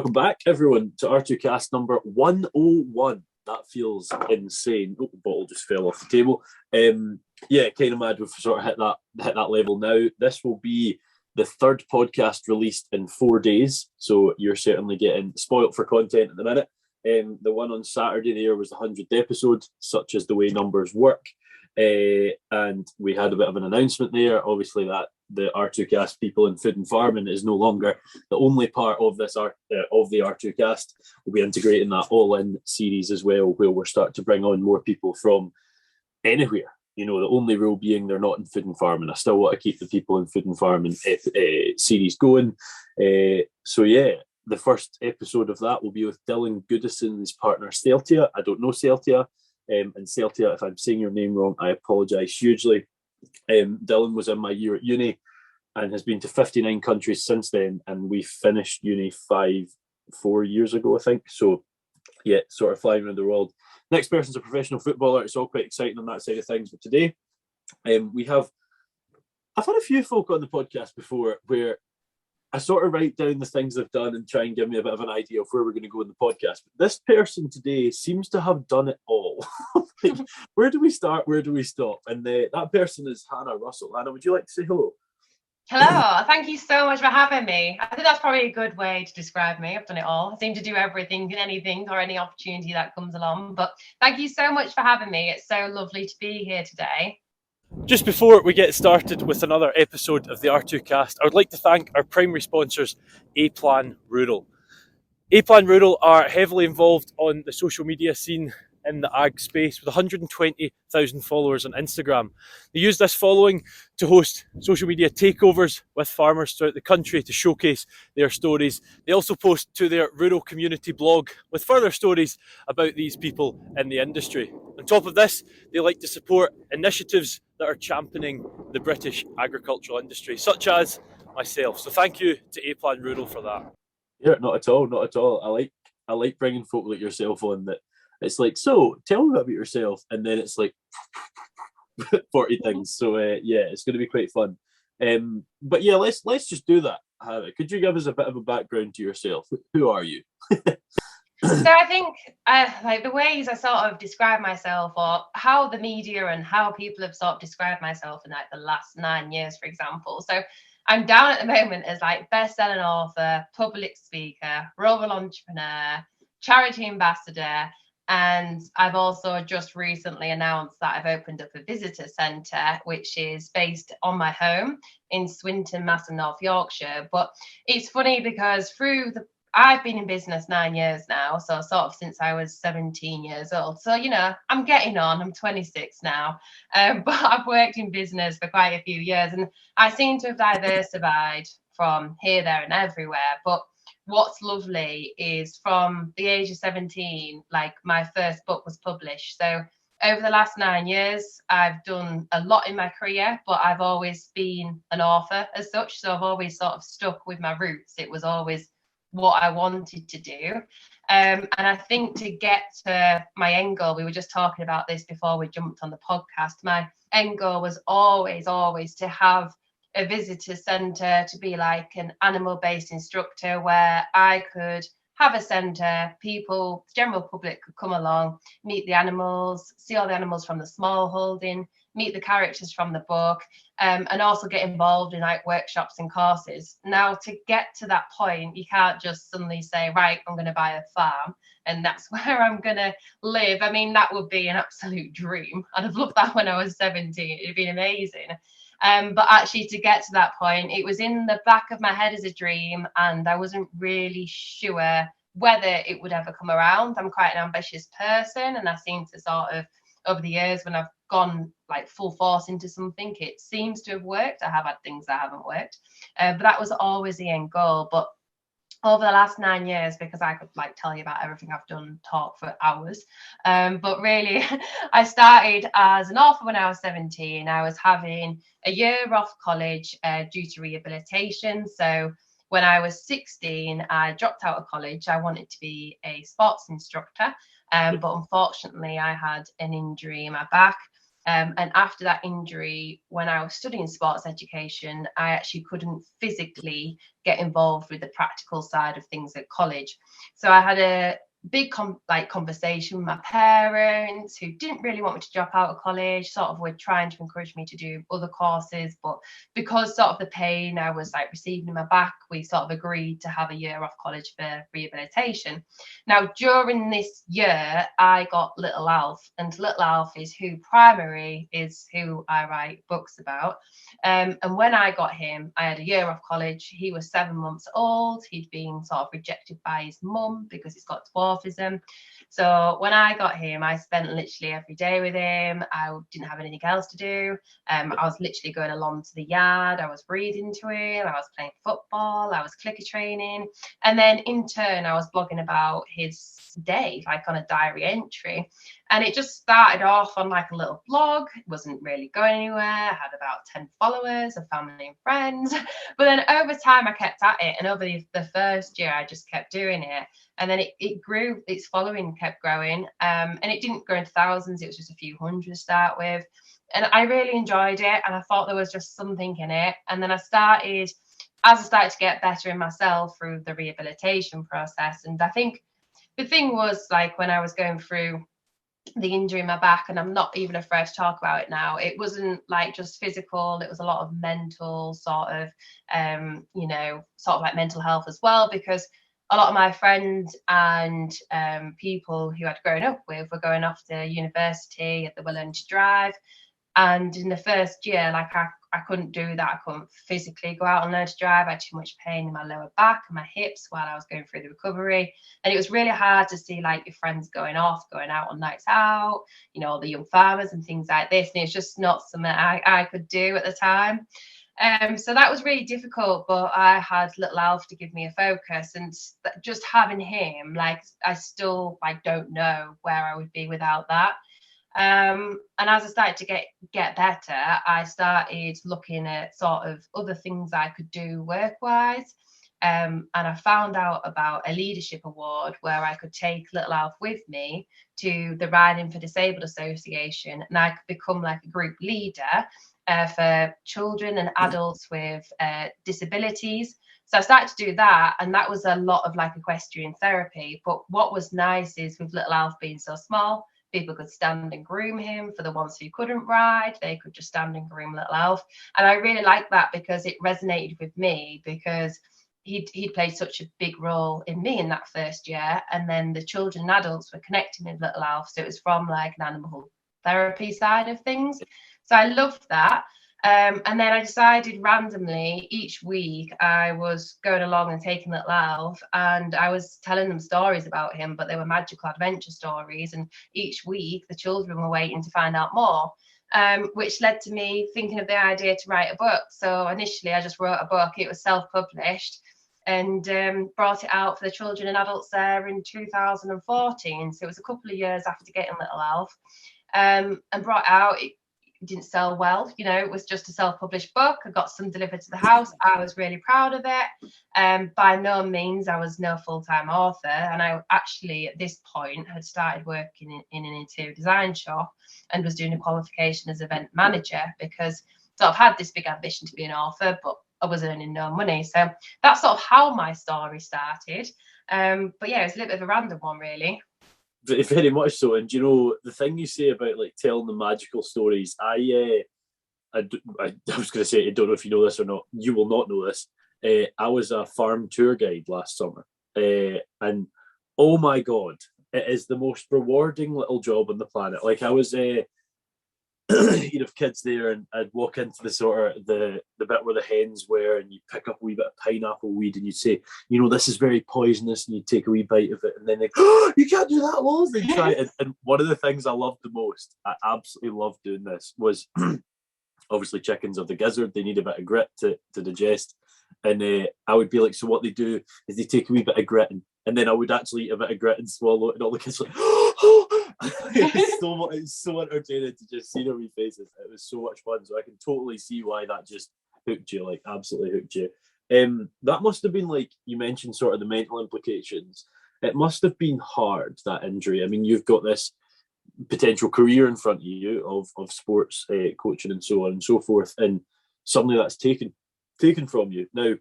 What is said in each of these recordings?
Welcome back, everyone, to R2Kast number 101. That feels insane. Oh, the bottle just fell off the table. Kind of mad we've sort of hit that level now. This will be the third podcast released in 4 days, so you're certainly getting spoilt for content at the minute. The one on Saturday there was the 100th episode, such as the way numbers work. And we had a bit of an announcement there, obviously, that the R2Kast people in food and farming is no longer the only part of this of the R2Kast. We'll be integrating that all-in series as well, where we're starting to bring on more people from anywhere. You know, the only rule being they're not in food and farming. I still want to keep the people in food and farming series going. The first episode of that will be with Dylan Goodison's partner Celtia. I don't know Celtia. And Celtia, if I'm saying your name wrong, I apologise hugely. Dylan was in my year at uni and has been to 59 countries since then, and we finished uni 4 years ago, I think. So, yeah, sort of flying around the world. Next person's a professional footballer. It's all quite exciting on that side of things. But today, I've had a few folk on the podcast before where I sort of write down the things they've done and try and give me a bit of an idea of where we're going to go in the podcast. But this person today seems to have done it all. Like, where do we start? Where do we stop? And that person is Hannah Russell. Hannah, would you like to say hello? Hello, thank you so much for having me. I think that's probably a good way to describe me. I've done it all. I seem to do everything and anything or any opportunity that comes along. But thank you so much for having me. It's so lovely to be here today. Just before we get started with another episode of the R2Kast, I would like to thank our primary sponsors, A-Plan Rural. A-Plan Rural are heavily involved on the social media scene in the ag space with 120,000 followers on Instagram. They use this following to host social media takeovers with farmers throughout the country to showcase their stories. They also post to their rural community blog with further stories about these people in the industry. On top of this, they like to support initiatives that are championing the British agricultural industry, such as myself. So thank you to A-Plan Rural for that. Yeah, not at all. I like bringing folk like yourself on that. It's like, so tell me about yourself, and then it's like 40 things. So it's going to be quite fun. But yeah, let's just do that. Could you give us a bit of a background to yourself? Who are you? So I think like the ways I sort of describe myself, or how the media and how people have sort of described myself in like the last 9 years, for example. So I'm down at the moment as like best-selling author, public speaker, rural entrepreneur, charity ambassador. And I've also just recently announced that I've opened up a visitor centre, which is based on my home in Swinton, Mass in North Yorkshire. But it's funny because I've been in business 9 years now, so sort of since I was 17 years old. So, you know, I'm getting on. I'm 26 now, but I've worked in business for quite a few years, and I seem to have diversified from here, there, and everywhere. But what's lovely is from the age of 17, like my first book was published. So over the last 9 years, I've done a lot in my career, but I've always been an author as such. So I've always sort of stuck with my roots. It was always what I wanted to do. And I think to get to my end goal, we were just talking about this before we jumped on the podcast. My end goal was always to have a visitor centre, to be like an animal-based instructor where I could have a centre, people, the general public could come along, meet the animals, see all the animals from the small holding, meet the characters from the book, and also get involved in like workshops and courses. Now, to get to that point, you can't just suddenly say, right, I'm going to buy a farm and that's where I'm going to live. I mean, that would be an absolute dream. I'd have loved that when I was 17. It'd been amazing. But actually, to get to that point, it was in the back of my head as a dream, and I wasn't really sure whether it would ever come around. I'm quite an ambitious person, and I seem to sort of, over the years, when I've gone like full force into something, it seems to have worked. I have had things that haven't worked, but that was always the end goal. But over the last 9 years, because I could like tell you about everything I've done, talk for hours. But really, I started as an author when I was 17. I was having a year off college due to rehabilitation. So when I was 16, I dropped out of college. I wanted to be a sports instructor. But unfortunately, I had an injury in my back. And after that injury, when I was studying sports education, I actually couldn't physically get involved with the practical side of things at college. So I had a big conversation with my parents, who didn't really want me to drop out of college, sort of were trying to encourage me to do other courses, but because sort of the pain I was like receiving in my back, we sort of agreed to have a year off college for rehabilitation. Now during this year I got little Alf, and little Alf is who I write books about. And when I got him, I had a year off college. He was 7 months old. He'd been sort of rejected by his mum because he's got dwarfism. So when I got him, I spent literally every day with him. I didn't have anything else to do. I was literally going along to the yard. I was reading to him. I was playing football. I was clicker training. And then in turn, I was blogging about his day, like on a diary entry. And it just started off on like a little blog. It wasn't really going anywhere. I had about 10 followers of family and friends. But then over time, I kept at it. And over the first year, I just kept doing it. And then it grew, its following kept growing. And it didn't grow into thousands. It was just a few hundred to start with. And I really enjoyed it. And I thought there was just something in it. And then as I started to get better in myself through the rehabilitation process. And I think the thing was, like, when I was going through the injury in my back, and I'm not even afraid to talk about it now, it wasn't like just physical, it was a lot of mental sort of like mental health as well, because a lot of my friends and people who I'd grown up with were going off to university, they were learning to drive. And in the first year, like I couldn't do that. I couldn't physically go out and learn to drive. I had too much pain in my lower back and my hips while I was going through the recovery. And it was really hard to see like your friends going out on nights out, all the young farmers and things like this. And it's just not something I could do at the time. So that was really difficult, but I had little Alf to give me a focus, and just having him, like, I still don't know where I would be without that. And as I started to get better, I started looking at sort of other things I could do work-wise. And I found out about a leadership award where I could take little Alf with me to the Riding for Disabled Association, and I could become like a group leader for children and adults with disabilities. So I started to do that, and that was a lot of like equestrian therapy. But what was nice is, with little Alf being so small, people could stand and groom him. For the ones who couldn't ride, they could just stand and groom little Alf. And I really liked that because it resonated with me, because he played such a big role in me in that first year. And then the children and adults were connecting with little Alf. So it was from like an animal therapy side of things. So I loved that. And then I decided randomly each week I was going along and taking little Alf, and I was telling them stories about him, but they were magical adventure stories. And each week the children were waiting to find out more, which led to me thinking of the idea to write a book. So initially I just wrote a book. It was self-published, and brought it out for the children and adults there in 2014. So it was a couple of years after getting little Alf, and brought it out. It didn't sell well, it was just a self-published book. I got some delivered to the house. I was really proud of it. By no means I was no full-time author, and I actually at this point had started working in an interior design shop and was doing a qualification as event manager, because sort of had this big ambition to be an author, but I was earning no money. So that's sort of how my story started. But yeah, it's a little bit of a random one, really. Very much so. And the thing you say about like telling the magical stories, I was going to say, I don't know if you know this or not. You will not know this. I was a farm tour guide last summer, and oh my god, it is the most rewarding little job on the planet. Like, I was you'd have kids there, and I'd walk into the sort of the bit where the hens were, and you pick up a wee bit of pineapple weed, and you'd say, this is very poisonous, and you'd take a wee bite of it, and then they, oh, you can't do that, Loz. They try it. And one of the things I loved the most, I absolutely loved doing this, was obviously chickens of the gizzard. They need a bit of grit to digest. And I would be like, so what they do is they take a wee bit of grit, and then I would actually eat a bit of grit and swallow it, and all the kids were like, oh! It's so entertaining to just see their wee faces. It was so much fun. So I can totally see why that just hooked you, like absolutely hooked you. That must have been, like you mentioned, sort of the mental implications. It must have been hard, that injury. I mean, you've got this potential career in front of you of sports coaching and so on and so forth, and suddenly that's taken from you. Now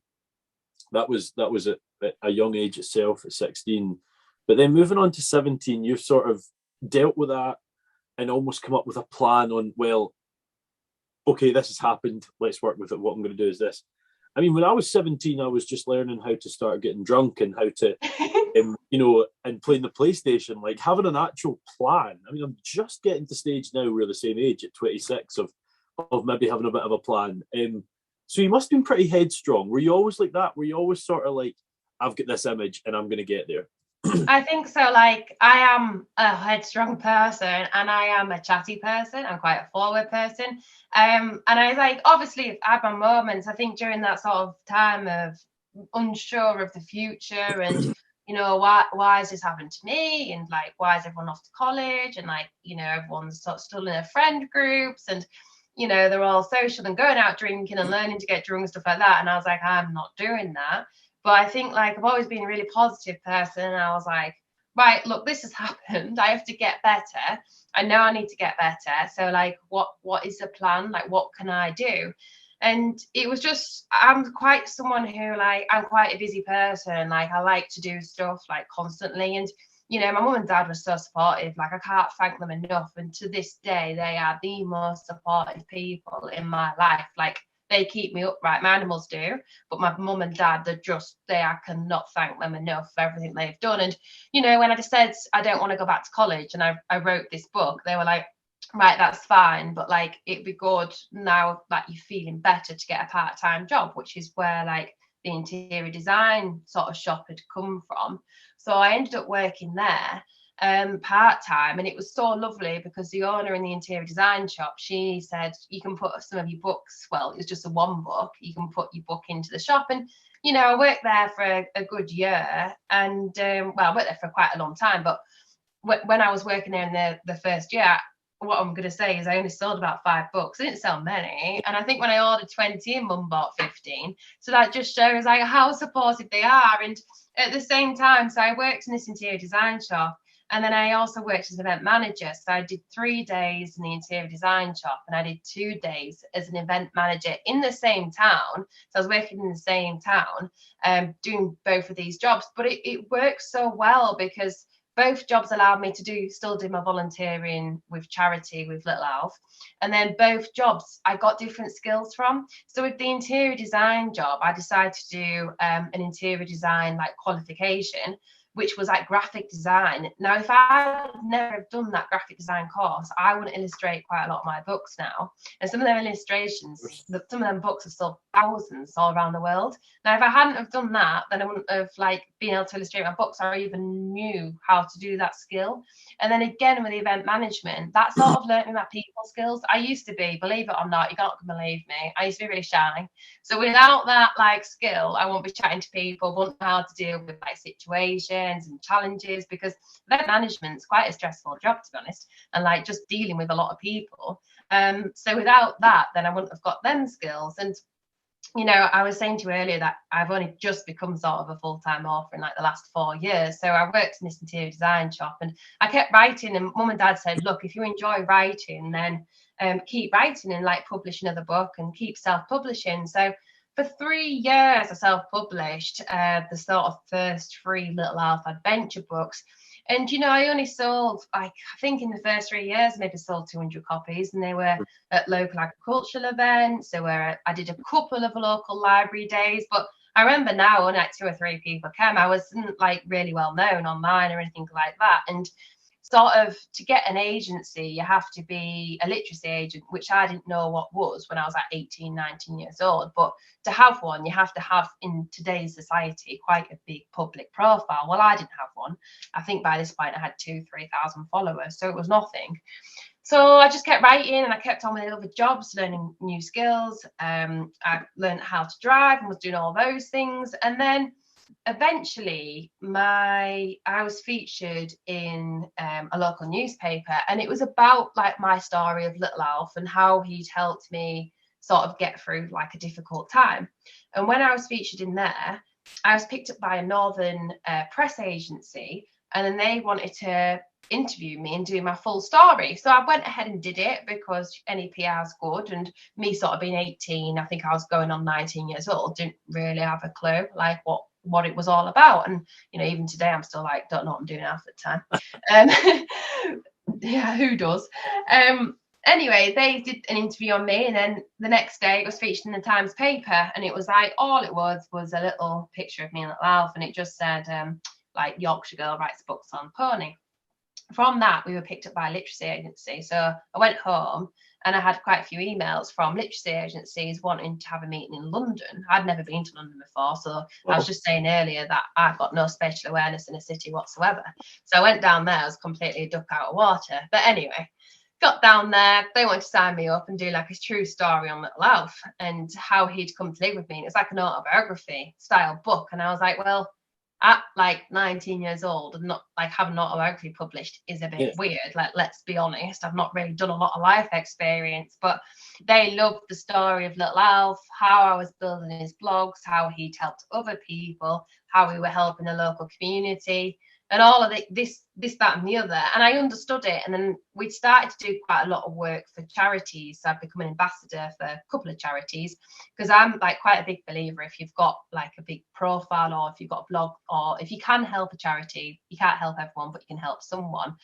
that was at a young age itself, at 16, but then moving on to 17, you've sort of dealt with that and almost come up with a plan on, well, okay, this has happened, let's work with it. What I'm going to do is this. I mean, when I was 17, I was just learning how to start getting drunk and how to, and playing the PlayStation, like having an actual plan. I mean, I'm just getting to stage now, we're the same age at 26, of maybe having a bit of a plan. So you must have been pretty headstrong. Were you always like that? Were you always sort of like, I've got this image and I'm going to get there? I think so. Like, I am a headstrong person and I am a chatty person. I'm quite a forward person. And I like, obviously, I had my moments. I think during that sort of time of unsure of the future and, why has this happened to me? And like, why is everyone off to college? And like, everyone's sort of still in their friend groups and, they're all social and going out drinking and learning to get drunk and stuff like that. And I was like, I'm not doing that. But I think like I've always been a really positive person. And I was like, right, look, this has happened. I have to get better. I know I need to get better. So like, what is the plan? Like, what can I do? And it was just, I'm quite someone who like, I'm quite a busy person. Like I like to do stuff like constantly. And, my mum and dad were so supportive. Like I can't thank them enough. And to this day, they are the most supportive people in my life. Like, they keep me upright. My animals do, but my mum and dad, I cannot thank them enough for everything they've done. And, when I just said, I don't want to go back to college and I wrote this book, they were like, right, that's fine. But like, it'd be good now that you're feeling better to get a part-time job, which is where like the interior design sort of shop had come from. So I ended up working there part-time, and it was so lovely because the owner in the interior design shop, she said you can put some of your books, well, it was just a one book, you can put your book into the shop. And I worked there for a good year, and I worked there for quite a long time, but when I was working there in the first year, what I'm going to say is I only sold about 5 books. I didn't sell many. And I think when I ordered 20 and mum bought 15. So that just shows like how supportive they are. And at the same time, so I worked in this interior design shop. And then I also worked as an event manager. So I did 3 days in the interior design shop and I did 2 days as an event manager in the same town. So I was working in the same town, doing both of these jobs. But it works so well because both jobs allowed me to still do my volunteering with charity with Little Alf. And then both jobs I got different skills from. So with the interior design job, I decided to do an interior design like qualification, which was like graphic design. Now, if I had never have done that graphic design course, I wouldn't illustrate quite a lot of my books now. And some of them illustrations, some of them books are still thousands all around the world. Now, if I hadn't have done that, then I wouldn't have like been able to illustrate my books or even knew how to do that skill. And then again, with the event management, that sort of learned me my people skills. I used to be, believe it or not, you can't believe me, I used to be really shy. So without that like skill, I won't be chatting to people, won't know how to deal with like situations and challenges, because event management's quite a stressful job, to be honest, and like just dealing with a lot of people. So without that, then I wouldn't have got them skills. And I was saying to you earlier that I've only just become sort of a full-time author in like the last 4 years. So I worked in this interior design shop and I kept writing, and mum and dad said, look, if you enjoy writing, then keep writing and like publish another book and keep self-publishing. So for 3 years I self-published the sort of first 3 Little Alf adventure books. And, I only sold, like, I think in the first 3 years, maybe sold 200 copies. And they were at local agricultural events. So where I did a couple of local library days. But I remember now, when like 2 or 3 people came, I wasn't like really well known online or anything like that. And sort of to get an agency, you have to be a literacy agent, which I didn't know what was when I was like 18, 19 years old. But to have one, you have to have, in today's society, quite a big public profile. Well, I didn't have one. I think by this point I had 2,000-3,000 followers, so it was nothing. So I just kept writing and I kept on with other jobs, learning new skills. I learned how to drive and was doing all those things. And then eventually I was featured in a local newspaper, and it was about like my story of Little Alf and how he'd helped me sort of get through like a difficult time. And when I was featured in there, I was picked up by a northern press agency, and then they wanted to interview me and do my full story. So I went ahead and did it because any PR is good. And me sort of being 18, I think I was going on 19 years old, didn't really have a clue like what it was all about. And even today I'm still like, don't know what I'm doing half the time. Yeah, who does? Anyway, they did an interview on me, and then the next day it was featured in the Times paper, and it was like all it was a little picture of me and little Alf, and it just said like Yorkshire girl writes books on pony. From that, we were picked up by a literacy agency. So I went home and I had quite a few emails from literacy agencies wanting to have a meeting in London. I'd never been to London before. So I was just saying earlier that I've got no spatial awareness in a city whatsoever. So I went down there, I was completely a duck out of water. But anyway, got down there, they wanted to sign me up and do like a true story on little Alf and how he'd come to live with me. And it's like an autobiography style book. And I was like, well, at like 19 years old and not like having an autobiography published is a bit weird. Like, let's be honest, I've not really done a lot of life experience, but they loved the story of little Alf, how I was building his blogs, how he'd helped other people, how we were helping the local community, and all of this, that, and the other. And I understood it. And then we started to do quite a lot of work for charities. So I've become an ambassador for a couple of charities because I'm like quite a big believer. If you've got like a big profile, or if you've got a blog, or if you can help a charity, you can't help everyone, but you can help someone.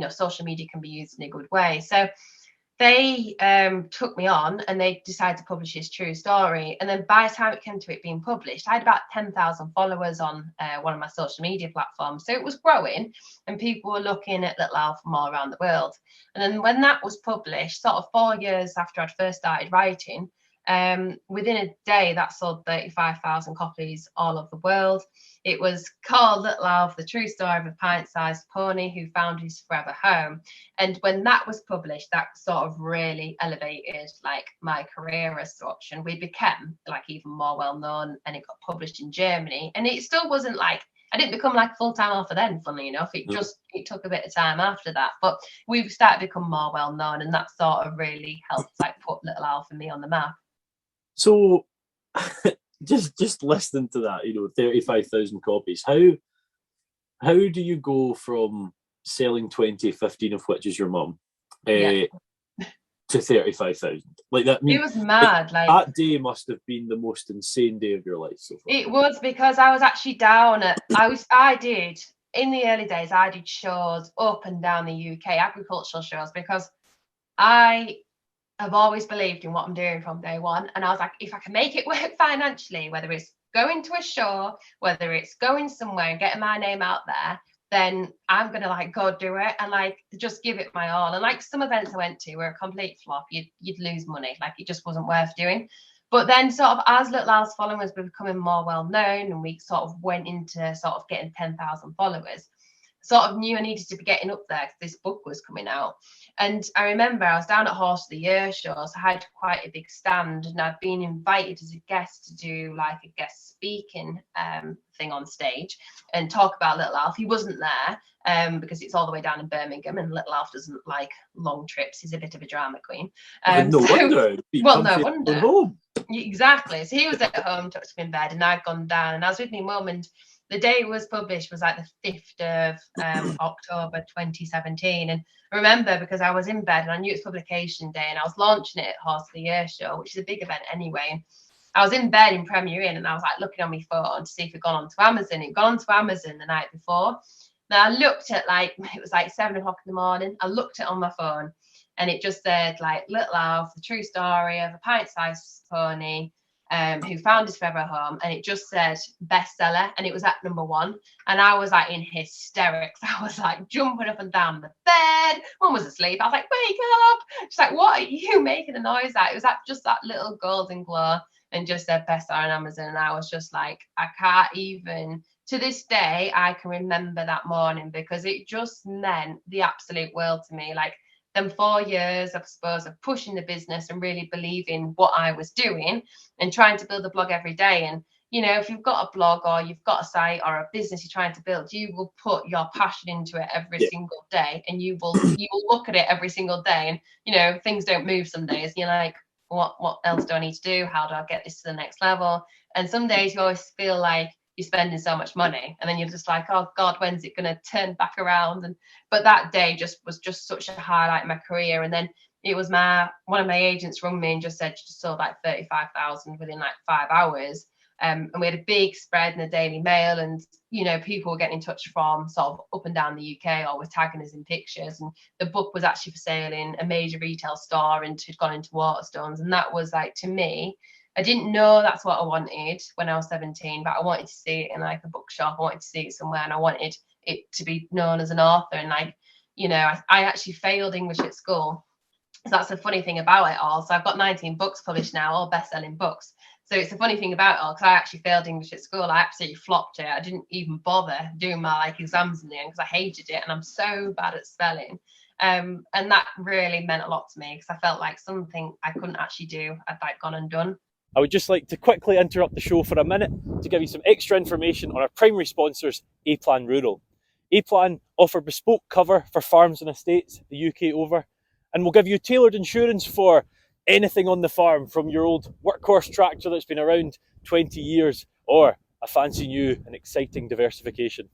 Social media can be used in a good way. So they took me on and they decided to publish his true story. And then by the time it came to it being published, I had about 10,000 followers on one of my social media platforms. So it was growing and people were looking at little Alf from all around the world. And then when that was published, sort of 4 years after I'd first started writing, within a day that sold 35,000 copies all over the world. It was called Little Alf, the true story of a pint-sized pony who found his forever home. And when that was published, that sort of really elevated like my career as such, and we became like even more well known, and it got published in Germany. And it still wasn't like, I didn't become like a full-time author then, funnily enough. It took a bit of time after that, but we started to become more well known, and that sort of really helped like put Little Alf and me on the map. So just listening to that, 35,000 copies, how do you go from selling 20, 15 of which is your mum, to 35,000? Like that? It was mad. Like that day must have been the most insane day of your life so far. It was, because I was actually down at, I did in the early days, I did shows up and down the UK, agricultural shows, because I've always believed in what I'm doing from day one. And I was like, if I can make it work financially, whether it's going to a show, whether it's going somewhere and getting my name out there, then I'm going to like go do it and like just give it my all. And like some events I went to were a complete flop. You'd lose money. Like it just wasn't worth doing. But then sort of as Little Alf's followers were becoming more well known and we sort of went into sort of getting 10,000 followers, sort of knew I needed to be getting up there because this book was coming out. And I remember I was down at Horse of the Year show, so I had quite a big stand, and I'd been invited as a guest to do like a guest speaking thing on stage and talk about Little Alf. He wasn't there because it's all the way down in Birmingham, and Little Alf doesn't like long trips. He's a bit of a drama queen. No wonder. Well, no wonder. Home. Exactly. So he was at home, tucked up in bed, and I'd gone down, and I was with my mum, and the day it was published was like the 5th of October 2017. And I remember because I was in bed and I knew it's publication day and I was launching it at Horse of the Year show, which is a big event anyway. I was in bed in Premier Inn and I was like looking on my phone to see if it'd gone onto Amazon. It'd gone onto Amazon the night before. Then I looked at it was like 7 o'clock in the morning. I looked at it on my phone and it just said like Little Alf, the true story of a pint-sized pony who found his forever home, and it just said bestseller, and it was at #1. And I was like in hysterics. I was like jumping up and down the bed. Mum was asleep. I was like, wake up. She's like, what are you making a noise at? It was just that little golden glow and just said bestseller on Amazon. And I was just like, I can't even, to this day, I can remember that morning because it just meant the absolute world to me. Like, them 4 years, I suppose, of pushing the business and really believing what I was doing and trying to build a blog every day. And, if you've got a blog or you've got a site or a business you're trying to build, you will put your passion into it every single day, and you will look at it every single day. And, things don't move some days. And you're like, what else do I need to do? How do I get this to the next level? And some days you always feel like you're spending so much money, and then you're just like, oh God, when's it going to turn back around? And but that day was just such a highlight in my career. And then it was one of my agents rung me and just said she just sold like 35,000 within like 5 hours. And we had a big spread in the Daily Mail, and people were getting in touch from sort of up and down the UK, or were tagging us in pictures. And the book was actually for sale in a major retail store, and had gone into Waterstones. And that was like, to me, I didn't know that's what I wanted when I was 17, but I wanted to see it in like a bookshop. I wanted to see it somewhere, and I wanted it to be known as an author. And like, I actually failed English at school. So that's the funny thing about it all. So I've got 19 books published now, all best-selling books. So it's the funny thing about it all, because I actually failed English at school. I absolutely flopped it. I didn't even bother doing my exams in the end because I hated it, and I'm so bad at spelling. And that really meant a lot to me, because I felt like something I couldn't actually do, I'd like gone and done. I would just like to quickly interrupt the show for a minute to give you some extra information on our primary sponsors, A-Plan Rural. A-Plan offer bespoke cover for farms and estates the UK over, and will give you tailored insurance for anything on the farm, from your old workhorse tractor that's been around 20 years or a fancy new and exciting diversification.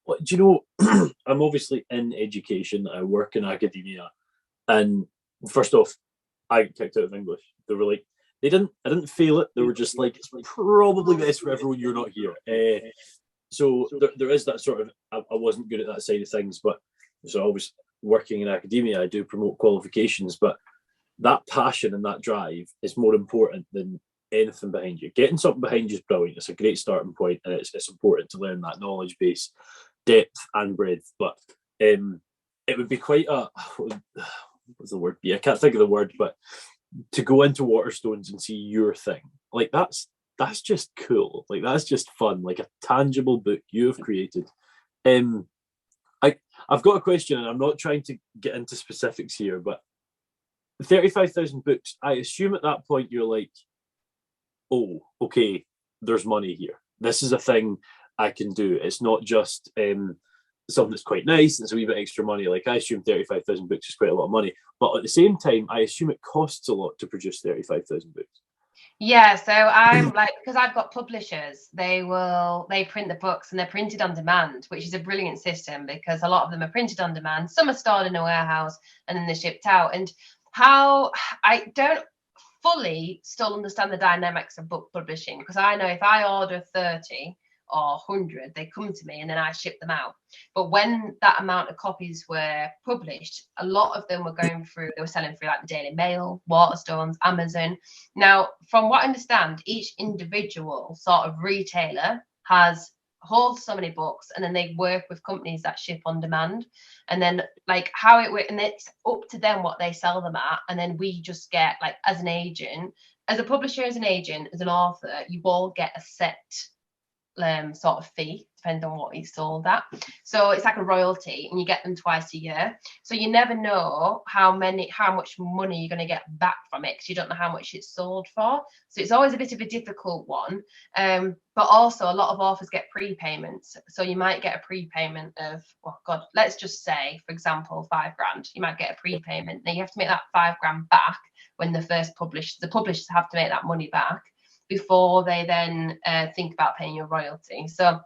Well, do you know, I'm obviously in education, I work in academia, and first off, I got kicked out of English. They were like, I didn't fail it, they were just like, it's probably best for everyone you're not here. So there is that sort of, I wasn't good at that side of things, but so I was working in academia, I do promote qualifications, but that passion and that drive is more important than anything behind you. Getting something behind you is brilliant. It's a great starting point, and it's important to learn that knowledge base, depth and breadth. But it would be quite a, what's the word? Yeah, I can't think of the word, but to go into Waterstones and see your thing, like that's just cool. Like that's just fun. Like a tangible book you have created. I've got a question, and I'm not trying to get into specifics here, but 35,000 books, I assume at that point you're like, oh, okay, there's money here. This is a thing I can do. It's not just something that's quite nice and it's a wee bit extra money. Like, I assume 35,000 books is quite a lot of money, but at the same time, I assume it costs a lot to produce 35,000 books. Yeah, so I'm like, because I've got publishers, they print the books, and they're printed on demand, which is a brilliant system, because a lot of them are printed on demand. Some are stored in a warehouse and then they're shipped out. And how I don't fully still understand the dynamics of book publishing, because I know if I order 30 or 100, they come to me and then I ship them out. But when that amount of copies were published, a lot of them were they were selling through like the Daily Mail, Waterstones, Amazon. Now, from what I understand, each individual sort of retailer holds so many books, and then they work with companies that ship on demand. And then like how it works, and it's up to them what they sell them at. And then we just get, like, as an agent, as a publisher, as an agent, as an author, you all get a set sort of fee, depending on what he's sold at. So it's like a royalty, and you get them twice a year. So you never know how much money you're going to get back from it, because you don't know how much it's sold for. So it's always a bit of a difficult one. But also a lot of authors get prepayments. So you might get a prepayment of, oh God, let's just say, for example, $5,000. You might get a prepayment. Now you have to make that $5,000 back when the publishers have to make that money back before they then think about paying your royalty. So,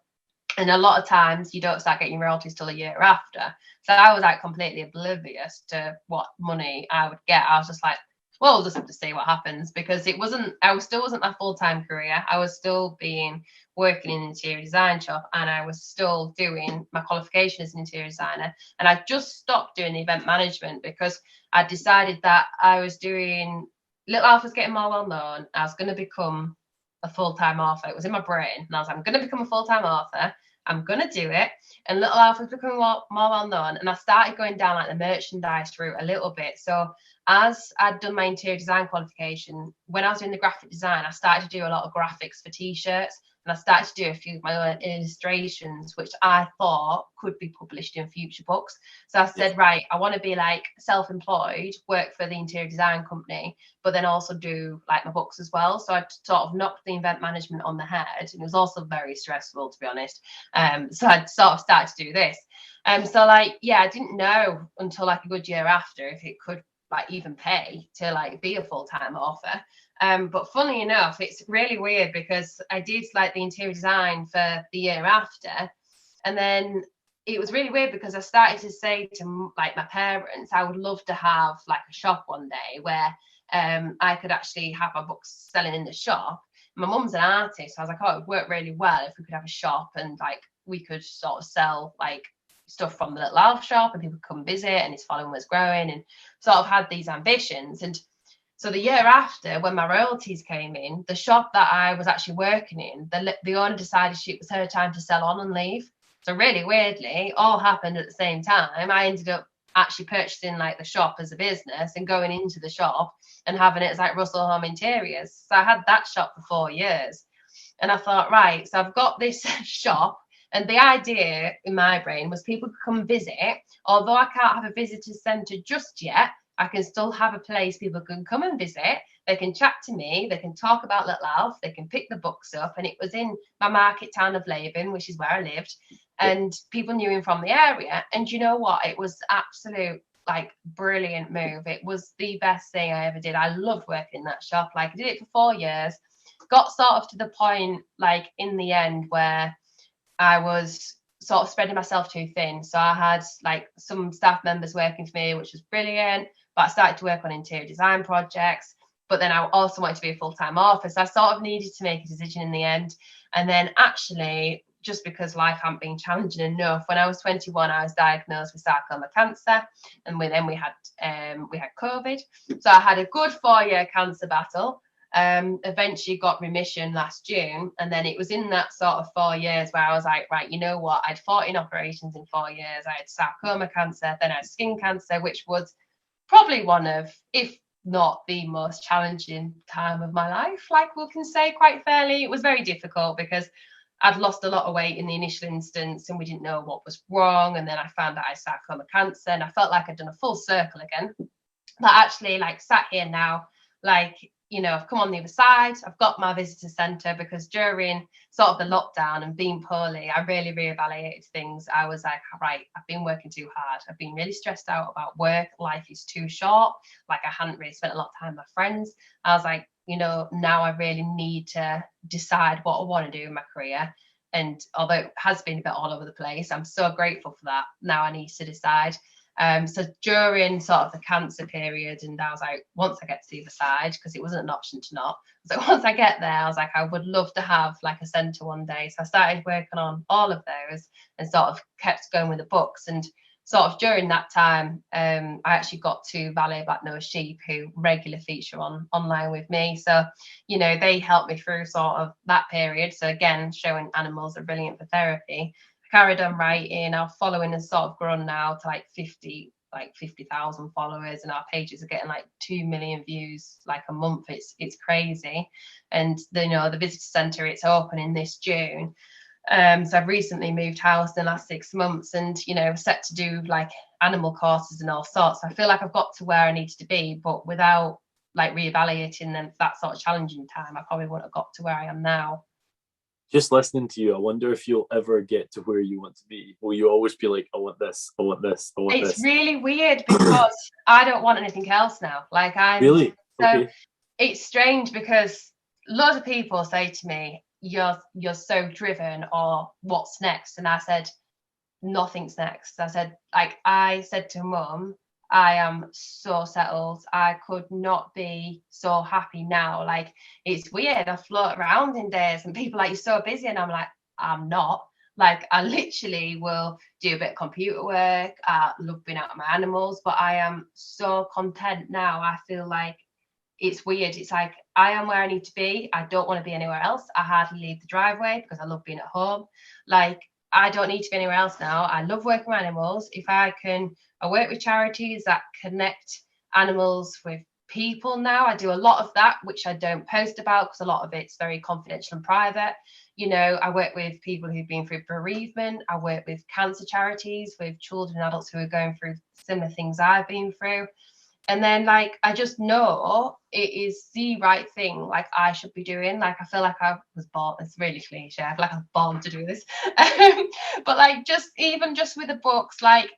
and a lot of times you don't start getting royalties till a year after. So I was like completely oblivious to what money I would get. I was just like, well, we'll just have to see what happens, because I still wasn't my full-time career. I was still working in an interior design shop, and I was still doing my qualification as an interior designer. And I just stopped doing the event management because I decided that I was doing, Little Alf was getting more well known. I was going to become a full-time author. It was in my brain. And I was like, I'm going to become a full-time author. I'm going to do it. And Little Alf was becoming more well known. And I started going down like the merchandise route a little bit. So as I'd done my interior design qualification, when I was doing the graphic design, I started to do a lot of graphics for t-shirts. And I started to do a few of my own illustrations, which I thought could be published in future books. So I said, right, I want to be like self-employed, work for the interior design company, but then also do like my books as well. So I sort of knocked the event management on the head. And it was also very stressful, to be honest. So I sort of started to do this. So like, yeah, I didn't know until like a good year after if it could like even pay to like be a full-time author. But funny enough, it's really weird because I did like the interior design for the year after, and then it was really weird because I started to say to like my parents, I would love to have like a shop one day where I could actually have my books selling in the shop. My mum's an artist, so I was like, oh, it would work really well if we could have a shop and like we could sort of sell like stuff from the little elf shop and people could come visit, and his following was growing, and sort of had these ambitions. And so the year after, when my royalties came in, the shop that I was actually working in, the owner decided it was her time to sell on and leave. So really weirdly, all happened at the same time. I ended up actually purchasing like the shop as a business and going into the shop and having it as like Russell Home Interiors. So I had that shop for 4 years. And I thought, right, so I've got this shop. And the idea in my brain was people could come visit. Although I can't have a visitor centre just yet, I can still have a place people can come and visit. They can chat to me, they can talk about Little Elf, they can pick the books up. And it was in my market town of Laban, which is where I lived. And people knew him from the area. And you know what? It was absolute, like, brilliant move. It was the best thing I ever did. I loved working in that shop. Like, I did it for 4 years. Got sort of to the point, like, in the end where I was sort of spreading myself too thin. So I had, like, some staff members working for me, which was brilliant. But I started to work on interior design projects. But then I also wanted to be a full-time author. So I sort of needed to make a decision in the end. And then actually, just because life hadn't been challenging enough, when I was 21, I was diagnosed with sarcoma cancer. And then we had COVID. So I had a good 4-year cancer battle. Eventually got remission last June. And then it was in that sort of 4 years where I was like, right, you know what? I had 14 operations in 4 years. I had sarcoma cancer, then I had skin cancer, which was probably one of, if not the most challenging time of my life, like we can say quite fairly. It was very difficult because I'd lost a lot of weight in the initial instance and we didn't know what was wrong. And then I found out I had sarcoma cancer and I felt like I'd done a full circle again. But actually, like, sat here now, like, you know, I've come on the other side. I've got my visitor centre because during sort of the lockdown and being poorly, I really reevaluated things. I was like, right, I've been working too hard. I've been really stressed out about work. Life is too short. Like, I hadn't really spent a lot of time with my friends. I was like, you know, now I really need to decide what I want to do in my career. And although it has been a bit all over the place, I'm so grateful for that. Now I need to decide. So during sort of the cancer period, and I was like, once I get to the other side, because it wasn't an option to not. So once I get there, I was like, I would love to have like a centre one day. So I started working on all of those and sort of kept going with the books. And sort of during that time, I actually got to Valet Black Nose Sheep, who regularly feature online with me. So, you know, they helped me through sort of that period. So again, showing animals are brilliant for therapy. Carried on writing. Our following has sort of grown now to like 50,000 followers, and our pages are getting like 2 million views like a month. It's crazy. And the visitor centre, it's opening this June. So I've recently moved house in the last 6 months, and set to do like animal courses and all sorts. I feel like I've got to where I needed to be, but without like reevaluating them, that sort of challenging time, I probably wouldn't have got to where I am now. Just listening to you, I wonder if you'll ever get to where you want to be. Will you always be like, I want this, I want this, I want this? It's really weird because I don't want anything else now. Like Really? So okay. It's strange because lots of people say to me, you're so driven, or what's next? And I said, nothing's next. I said to Mum, I am so settled. I could not be so happy now. Like, it's weird. I float around in days and people are like, you're so busy. And I'm like, I'm not. Like, I literally will do a bit of computer work. I love being out with my animals, but I am so content now. I feel like it's weird. It's like, I am where I need to be. I don't want to be anywhere else. I hardly leave the driveway because I love being at home. Like, I don't need to be anywhere else now. I love working with animals. I work with charities that connect animals with people now. I do a lot of that, which I don't post about because a lot of it's very confidential and private. I work with people who've been through bereavement. I work with cancer charities, with children and adults who are going through similar things I've been through. And then, like, I just know it is the right thing, like, I should be doing. Like, I feel like I was born, it's really cliche, I feel like I was born to do this. But, like, just with the books, like,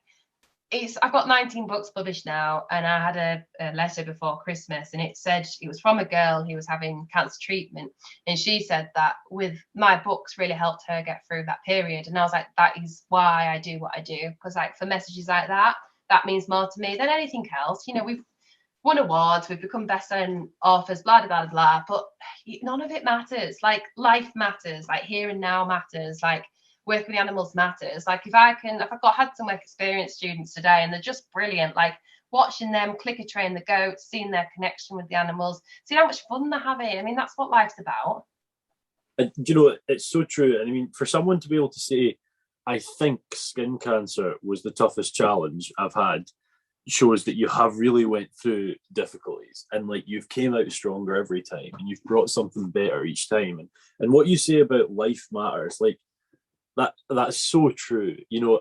I've got 19 books published now, and I had a letter before Christmas, and it said it was from a girl who was having cancer treatment, and she said that with my books really helped her get through that period. And I was like, that is why I do what I do, because like for messages like that, that means more to me than anything else. You know, we've won awards, we've become best-selling authors, blah blah blah, but none of it matters. Like life matters, like here and now matters, like working with animals matters. Like if I've had some work experience students today, and they're just brilliant, like watching them clicker train the goats, seeing their connection with the animals, seeing how much fun they're having. I mean, that's what life's about. And you know, it's so true. And I mean, for someone to be able to say, I think skin cancer was the toughest challenge I've had, shows that you have really went through difficulties, and like you've came out stronger every time, and you've brought something better each time. And what you say about life matters, like that's so true. You know,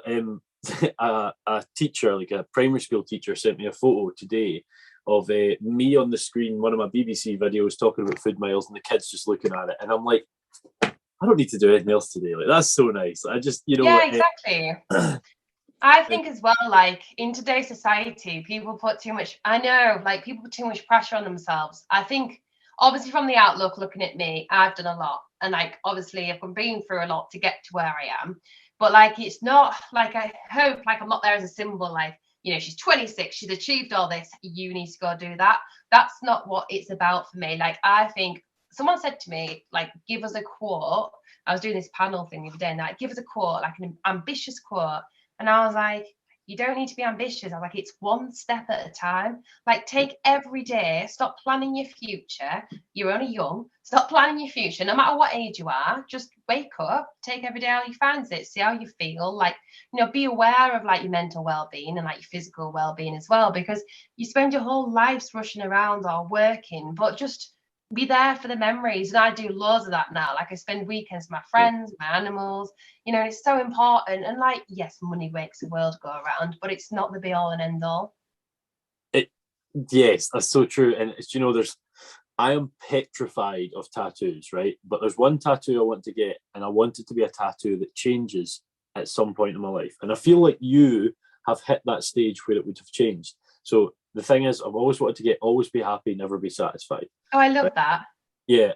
a teacher, like a primary school teacher, sent me a photo today of me on the screen, one of my BBC videos talking about food miles, and the kids just looking at it, and I'm like, I don't need to do anything else today. Like that's so nice. I just, you know, yeah, exactly. I think as well, like in today's society, people put too much, I know, like people put too much pressure on themselves. I think obviously from the outlook, looking at me, I've done a lot. And like, obviously I've been through a lot to get to where I am. But like, it's not like, I hope like I'm not there as a symbol, like, you know, she's 26, she's achieved all this, you need to go do that. That's not what it's about for me. Like, I think someone said to me, like, give us a quote. I was doing this panel thing the other day, and like, give us a quote, like an ambitious quote. And I was like, you don't need to be ambitious. I was like, it's one step at a time. Like, take every day, stop planning your future. You're only young. Stop planning your future, no matter what age you are. Just wake up, take every day how you find it, see how you feel. Like, you know, be aware of like your mental well-being and like your physical well-being as well, because you spend your whole lives rushing around or working, but just be there for the memories. And I do loads of that now. Like I spend weekends with my friends, my animals, you know, it's so important. And like, yes, money makes the world go around, but it's not the be all and end all. Yes, that's so true. And it's, you know, I am petrified of tattoos, right? But there's one tattoo I want to get, and I want it to be a tattoo that changes at some point in my life. And I feel like you have hit that stage where it would have changed. So the thing is, I've always wanted to get always be happy, never be satisfied. Oh, I love right? that. Yeah,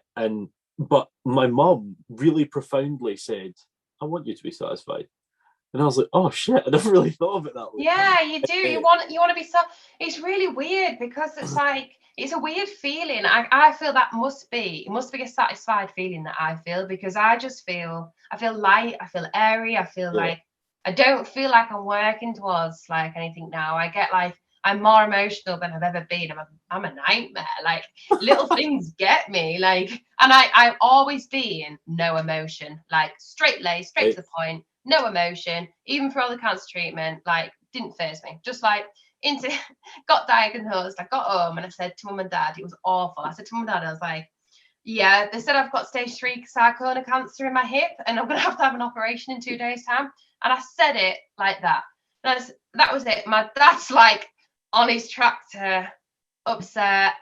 but my mum really profoundly said, I want you to be satisfied. And I was like, oh shit, I never really thought of it that way. Yeah, you do. You want to be so. It's really weird because it's like it's a weird feeling. I feel that it must be a satisfied feeling that I feel, because I feel light, I feel airy, I feel like I don't feel like I'm working towards like anything now. I get like I'm more emotional than I've ever been. I'm a nightmare. Like little things get me. Like, and I've always been no emotion. Like straight to the point. No emotion, even for all the cancer treatment, like didn't faze me. Just like got diagnosed. I got home and I said to mum and dad, it was awful. I said to mum and dad, I was like, yeah, they said I've got stage 3 sarcoma cancer in my hip and I'm gonna have to have an operation in 2 days' time. And I said it like that. That was it. My dad's like on his tractor, upset,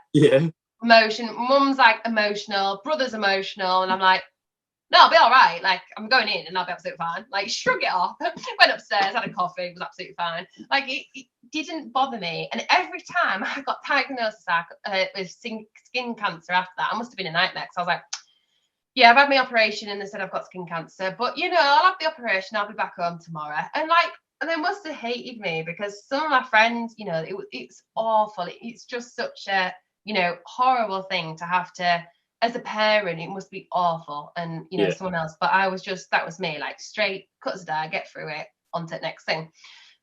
emotion. Mum's like emotional, brother's emotional, and I'm like, no, I'll be all right. Like, I'm going in and I'll be absolutely fine. Like, shrug it off. Went upstairs, had a coffee, was absolutely fine. Like, it didn't bother me. And every time I got diagnosed with skin cancer after that, I must have been a nightmare, because I was like, yeah, I've had my operation and they said I've got skin cancer, but, you know, I'll have the operation. I'll be back home tomorrow. And, like, they must have hated me, because some of my friends, you know, it's awful. It's just such a, you know, horrible thing to have to, as a parent, it must be awful. And, you know, someone else, but that was me, like straight, cut as a die, get through it, on to the next thing.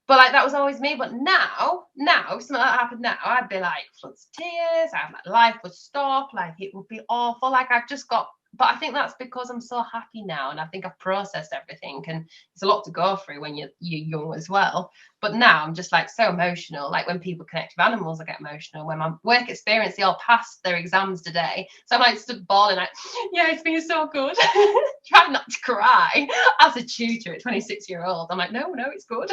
But like, that was always me. But now, if something like that happened now, I'd be like, floods of tears, my life would stop, like it would be awful. Like I've just got, but I think that's because I'm so happy now, and I think I've processed everything, and it's a lot to go through when you're young as well. But now I'm just like so emotional. Like when people connect with animals, I get emotional. When my work experience, they all passed their exams today, so I'm like stood bawling, like, yeah, it's been so good. Trying not to cry as a tutor at 26-year-old. I'm like, no, it's good.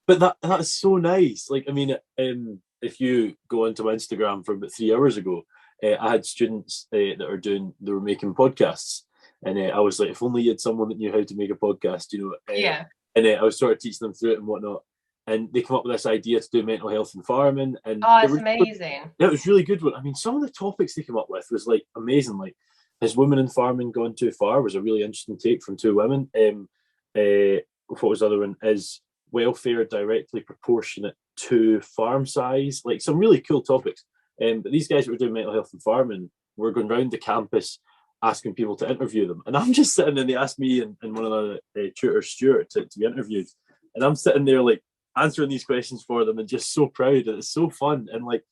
But that's so nice. Like, I mean, if you go onto my Instagram from about 3 hours ago, I had students they were making podcasts, and I was like, if only you had someone that knew how to make a podcast, you know. And I was sort of teaching them through it and whatnot. and they come up with this idea to do mental health and farming, and Oh, it's amazing. it was really good one. I mean, some of the topics they came up with was like amazing. Like, has women in farming gone too far? Was a really interesting take from two women. What was the other one? Is welfare directly proportionate to farm size? Like, some really cool topics. But these guys that were doing mental health and farming were going around the campus asking people to interview them. And I'm just sitting there, and they asked me and one of the tutors, Stuart, to be interviewed. And I'm sitting there like answering these questions for them and just so proud. And it's so fun. And like,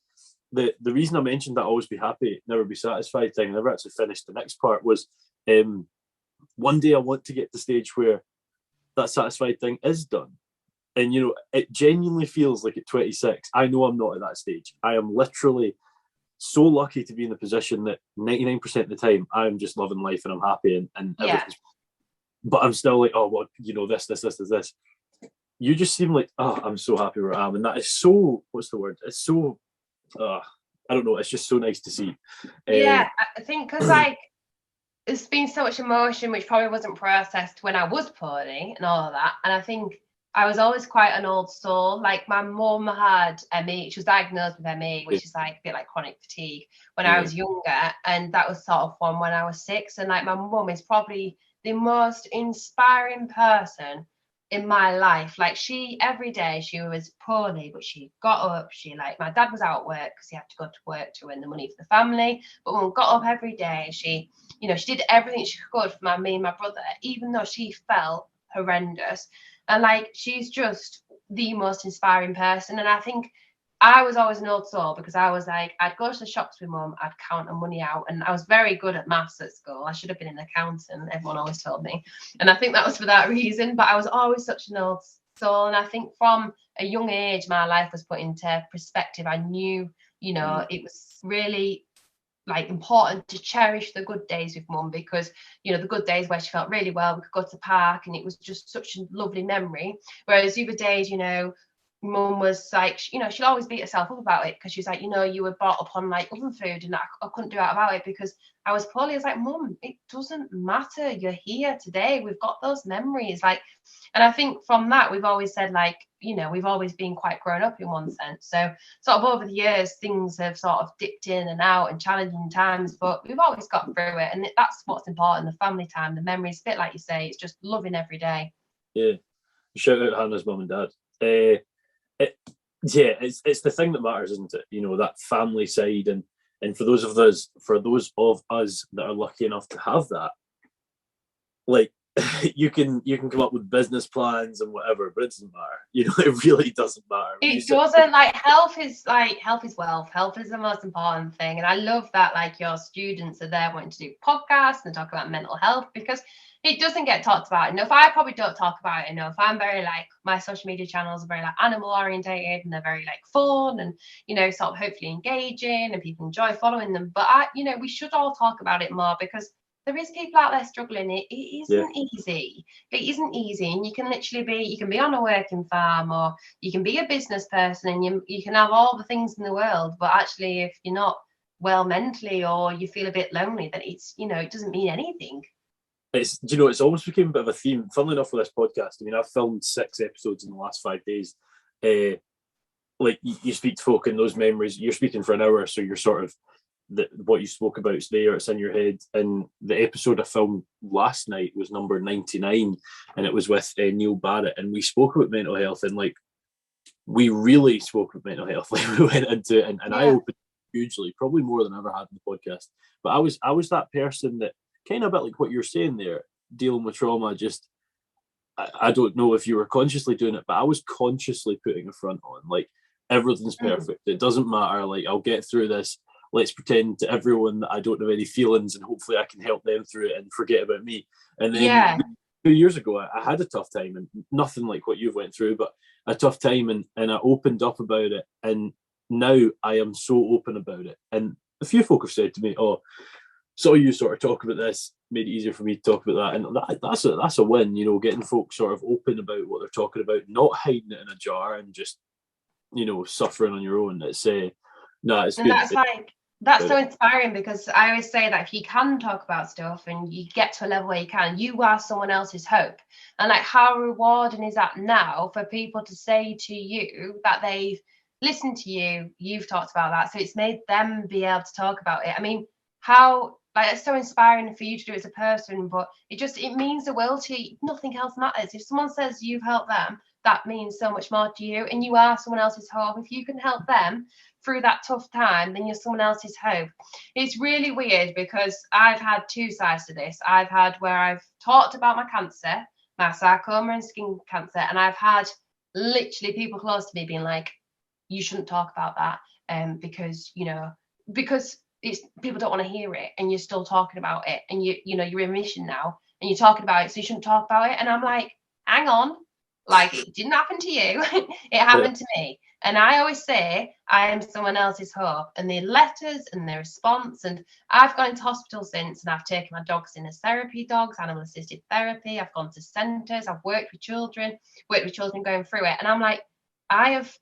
the reason I mentioned that always be happy, never be satisfied thing, I never actually finished the next part, was one day I want to get to the stage where that satisfied thing is done. And, you know, it genuinely feels like at 26, I know I'm not at that stage. I am literally so lucky to be in the position that 99% of the time I'm just loving life and I'm happy and everything's. But I'm still like, oh, well, you know, this. You just seem like, oh, I'm so happy where I am. And that is so, what's the word? It's so, I don't know, it's just so nice to see. Yeah, I think because like, there's been so much emotion which probably wasn't processed when I was poorly and all of that. And I think I was always quite an old soul. Like, my mum had ME. She was diagnosed with ME, which is like a bit like chronic fatigue, when I was younger. And that was sort of from when I was 6. And like, my mum is probably the most inspiring person in my life. Like, she, every day she was poorly, but she got up. She, like, my dad was out at work because he had to go to work to earn the money for the family. But mum got up every day. She, you know, she did everything she could for me and my brother, even though she felt horrendous. And like, she's just the most inspiring person. And I think I was always an old soul because I was like, I'd go to the shops with mum, I'd count the money out, and I was very good at maths at school. I should have been an accountant, everyone always told me. And I think that was for that reason, but I was always such an old soul. And I think from a young age, my life was put into perspective. I knew, you know, it was really like important to cherish the good days with mum, because, you know, the good days where she felt really well, we could go to the park and it was just such a lovely memory. Whereas the other days, you know, mum was like, you know, she'd always beat herself up about it because she's like, you know, you were brought up on like oven food and I couldn't do out about it because I was poorly. I was like, mum, it doesn't matter, you're here today, we've got those memories. Like, and I think from that we've always said, like, you know, we've always been quite grown up in one sense. So sort of over the years things have sort of dipped in and out and challenging times, but we've always got through it. And that's what's important, the family time, the memories, a bit like you say, it's just loving every day. Yeah, shout out Hannah's mum and dad. It's the thing that matters, isn't it? You know, that family side, and for those of us that are lucky enough to have that, like, you can come up with business plans and whatever, but it doesn't matter. You know, it really doesn't matter. It doesn't. Like, health is wealth. Health is the most important thing, and I love that, like, your students are there wanting to do podcasts and talk about mental health, because it doesn't get talked about enough. I probably don't talk about it enough. I'm very, like, my social media channels are very like animal orientated and they're very like fun and, you know, sort of hopefully engaging and people enjoy following them. But you know, we should all talk about it more, because there is people out there struggling. It isn't easy. It isn't easy. And you can be on a working farm, or you can be a business person, and you can have all the things in the world. But actually, if you're not well mentally, or you feel a bit lonely, then it's, you know, it doesn't mean anything. It's, you know, it's almost became a bit of a theme. Funnily enough, with this podcast, I mean, I've filmed 6 episodes in the last 5 days. Like, you speak to folk in those memories, you're speaking for an hour, so you're sort of, what you spoke about is there, it's in your head. And the episode I filmed last night was number 99, and it was with Neil Barrett, and we spoke about mental health, and like, we really spoke about mental health. Like, we went into it, and I opened hugely, probably more than I ever had in the podcast. But I was that person that, kind of a bit like what you're saying there, dealing with trauma, just, I don't know if you were consciously doing it, but I was consciously putting a front on, like, everything's perfect, it doesn't matter, like, I'll get through this, let's pretend to everyone that I don't have any feelings, and hopefully I can help them through it and forget about me. And then 2 years ago, I had a tough time, and nothing like what you've went through, but a tough time, and I opened up about it, and now I am so open about it. And a few folk have said to me, oh, saw you sort of talk about this, made it easier for me to talk about that. And that's a win, you know, getting folks sort of open about what they're talking about, not hiding it in a jar and just, you know, suffering on your own. It's and good. that's like, That's so inspiring, because I always say that if you can talk about stuff and you get to a level where you are someone else's hope. And like, how rewarding is that now for people to say to you that they've listened to you, you've talked about that, so it's made them be able to talk about it. I mean, how, like, it's so inspiring for you to do as a person, but it means the world to you. Nothing else matters. If someone says you've helped them, that means so much more to you, and you are someone else's hope. If you can help them through that tough time, then you're someone else's hope. It's really weird, because I've had two sides to this. I've had where I've talked about my cancer, my sarcoma and skin cancer, and I've had literally people close to me being like, you shouldn't talk about that, because it's, people don't want to hear it, and you're still talking about it, and you're in remission now and you're talking about it, so you shouldn't talk about it. And I'm like, hang on, like, it didn't happen to you. It happened to me. And I always say I am someone else's hope. And the letters and the response, and I've gone into hospital since, and I've taken my dogs in as therapy dogs, animal assisted therapy. I've gone to centres. I've worked with children going through it. And I'm like, I have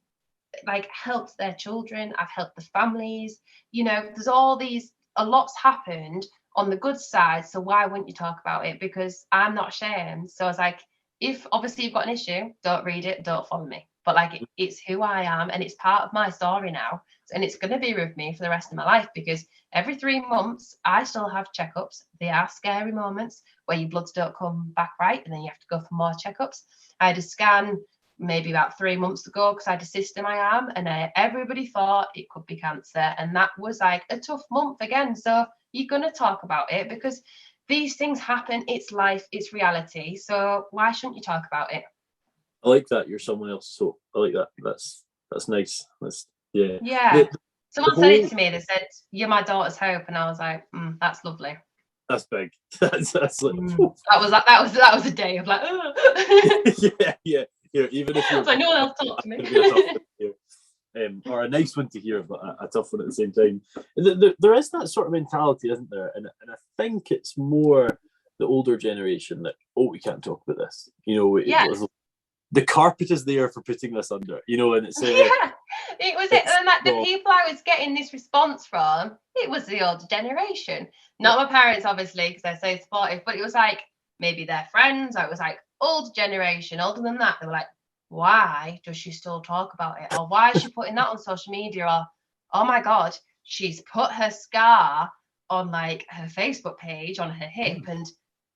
like helped their children. I've helped the families. There's a lot's happened on the good side. So why wouldn't you talk about it? Because I'm not ashamed. So I was like, if obviously you've got an issue, don't read it, don't follow me. But like, it's who I am, and it's part of my story now, and it's going to be with me for the rest of my life, because every 3 months I still have checkups. They are scary moments where your bloods don't come back right, and then you have to go for more checkups. I had a scan maybe about 3 months ago because I had a cyst in my arm, and everybody thought it could be cancer, and that was like a tough month again. So you're going to talk about it, because these things happen. It's life, it's reality. So why shouldn't you talk about it? I like that. You're someone else's hope. I like that. That's nice. Yeah. Someone said it to me. They said, "You're my daughter's hope," and I was like, "That's lovely." That's big. That's like, that was a day of like, yeah. Even if you're like, no one else talked to me. Or a nice one to hear, but a tough one at the same time. There is that sort of mentality, isn't there? And I think it's more the older generation that, we can't talk about this. The carpet is there for putting this under, and it's it was it, and like the people I was getting this response from, it was the older generation, not my parents, obviously, because they're so supportive, but it was like maybe their friends, or it was like older generation, older than that. They were like, why does she still talk about it? Or why is she putting that on social media? Or, oh my God, she's put her scar on like her Facebook page on her hip, and